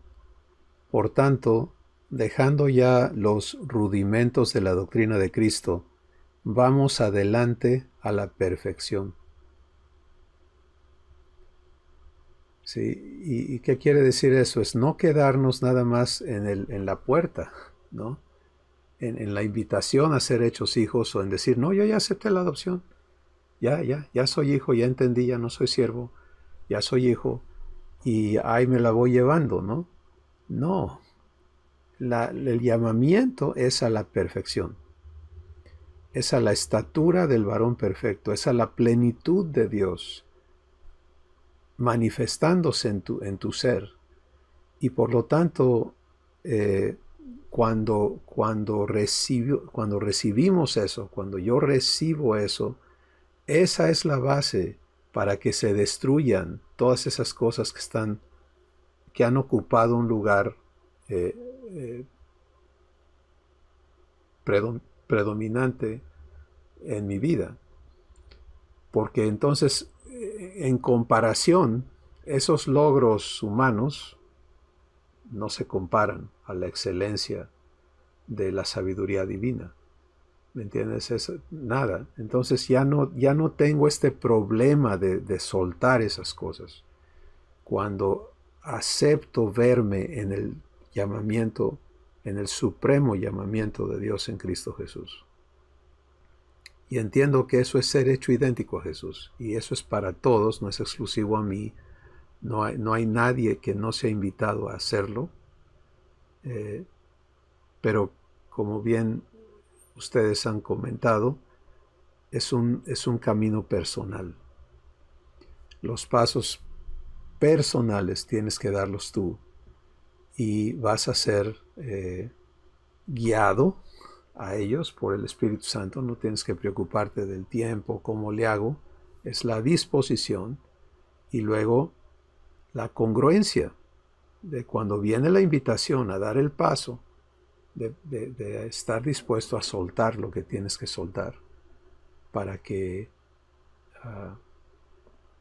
[SPEAKER 1] Por tanto, dejando ya los rudimentos de la doctrina de Cristo, vamos adelante a la perfección. ¿Sí? ¿Y qué quiere decir eso? Es no quedarnos nada más en la puerta, ¿no? En la invitación a ser hechos hijos, o en decir, no, yo ya acepté la adopción. Ya soy hijo, ya entendí, ya no soy siervo, ya soy hijo, y ahí me la voy llevando, ¿no? No, el llamamiento es a la perfección, es a la estatura del varón perfecto, es a la plenitud de Dios manifestándose en tu ser. Y por lo tanto, cuando recibimos eso, cuando yo recibo eso, esa es la base para que se destruyan todas esas cosas que han ocupado un lugar predominante en mi vida. Porque entonces, en comparación, esos logros humanos no se comparan a la excelencia de la sabiduría divina. ¿Me entiendes? Es nada. Entonces ya no tengo este problema de soltar esas cosas. Cuando acepto verme en el llamamiento, en el supremo llamamiento de Dios en Cristo Jesús. Y entiendo que eso es ser hecho idéntico a Jesús. Y eso es para todos, no es exclusivo a mí. No hay nadie que no sea invitado a hacerlo. Pero como bien ustedes han comentado, es un camino personal. Los pasos personales tienes que darlos tú. Y vas a ser guiado a ellos por el Espíritu Santo. No tienes que preocuparte del tiempo, cómo le hago. Es la disposición y luego la congruencia de cuando viene la invitación a dar el paso, de estar dispuesto a soltar lo que tienes que soltar para que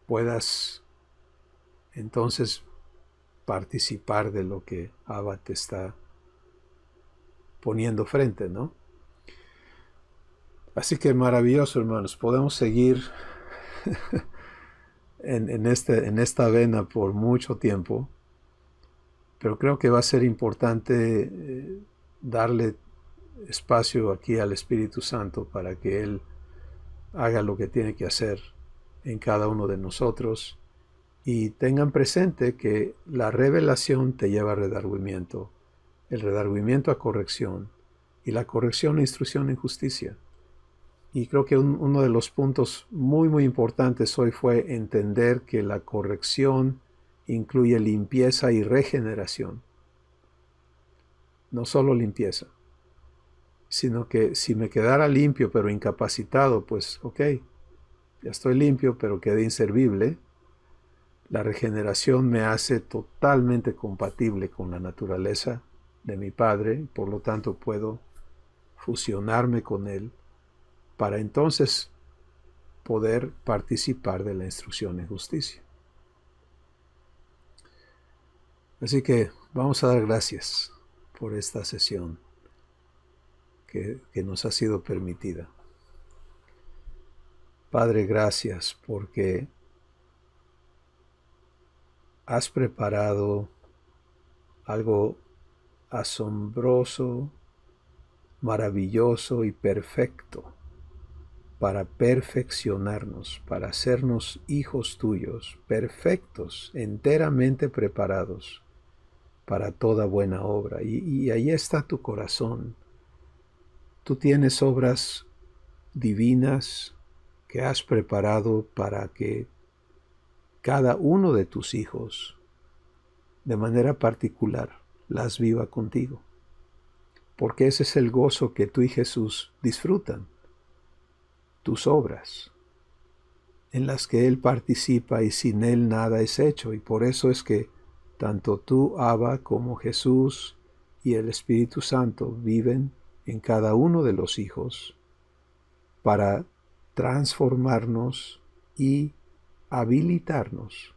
[SPEAKER 1] puedas entonces participar de lo que Abba te está poniendo frente, ¿no? Así que maravilloso, hermanos. Podemos seguir en esta vena por mucho tiempo, pero creo que va a ser importante darle espacio aquí al Espíritu Santo para que Él haga lo que tiene que hacer en cada uno de nosotros. Y tengan presente que la revelación te lleva a redargüimiento, el redargüimiento a corrección, y la corrección a instrucción en justicia. Y creo que uno de los puntos muy, muy importantes hoy fue entender que la corrección incluye limpieza y regeneración. No solo limpieza, sino que si me quedara limpio pero incapacitado, pues ok, ya estoy limpio pero quedé inservible. La regeneración me hace totalmente compatible con la naturaleza de mi Padre y por lo tanto puedo fusionarme con Él para entonces poder participar de la instrucción en justicia. Así que vamos a dar gracias por esta sesión que nos ha sido permitida. Padre, gracias porque has preparado algo asombroso, maravilloso y perfecto para perfeccionarnos, para hacernos hijos tuyos, perfectos, enteramente preparados para toda buena obra. Y ahí está tu corazón. Tú tienes obras divinas que has preparado para que cada uno de tus hijos, de manera particular, las viva contigo. Porque ese es el gozo que tú y Jesús disfrutan. Tus obras, en las que Él participa y sin Él nada es hecho. Y por eso es que tanto tú, Abba, como Jesús y el Espíritu Santo viven en cada uno de los hijos para transformarnos y habilitarnos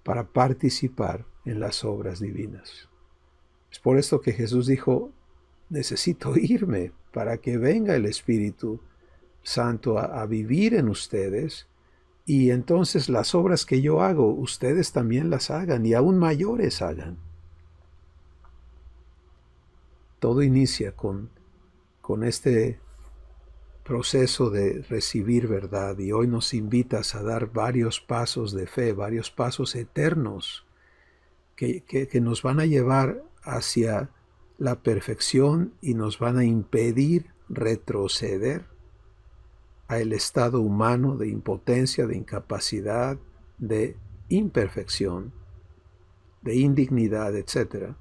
[SPEAKER 1] para participar en las obras divinas. Es por esto que Jesús dijo, necesito irme para que venga el Espíritu Santo a vivir en ustedes, y entonces las obras que yo hago, ustedes también las hagan, y aún mayores hagan. Todo inicia con este proceso de recibir verdad, y hoy nos invitas a dar varios pasos de fe, varios pasos eternos, que nos van a llevar hacia la perfección y nos van a impedir retroceder al estado humano de impotencia, de incapacidad, de imperfección, de indignidad, etc.,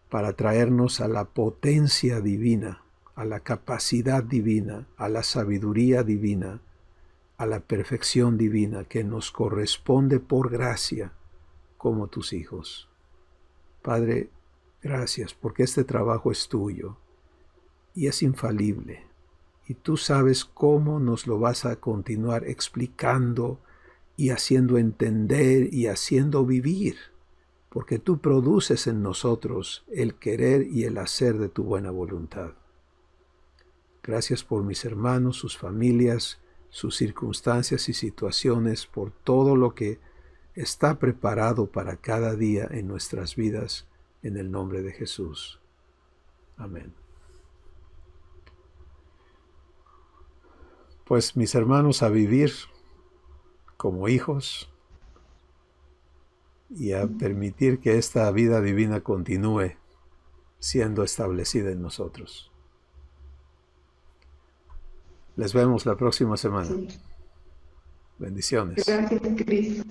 [SPEAKER 1] para traernos a la potencia divina, a la capacidad divina, a la sabiduría divina, a la perfección divina que nos corresponde por gracia como tus hijos. Padre, gracias porque este trabajo es tuyo y es infalible. Y tú sabes cómo nos lo vas a continuar explicando y haciendo entender y haciendo vivir, porque tú produces en nosotros el querer y el hacer de tu buena voluntad. Gracias por mis hermanos, sus familias, sus circunstancias y situaciones, por todo lo que está preparado para cada día en nuestras vidas, en el nombre de Jesús. Amén. Pues mis hermanos, a vivir como hijos y a permitir que esta vida divina continúe siendo establecida en nosotros. Les vemos la próxima semana.
[SPEAKER 2] Sí.
[SPEAKER 1] Bendiciones.
[SPEAKER 2] Gracias, Cris.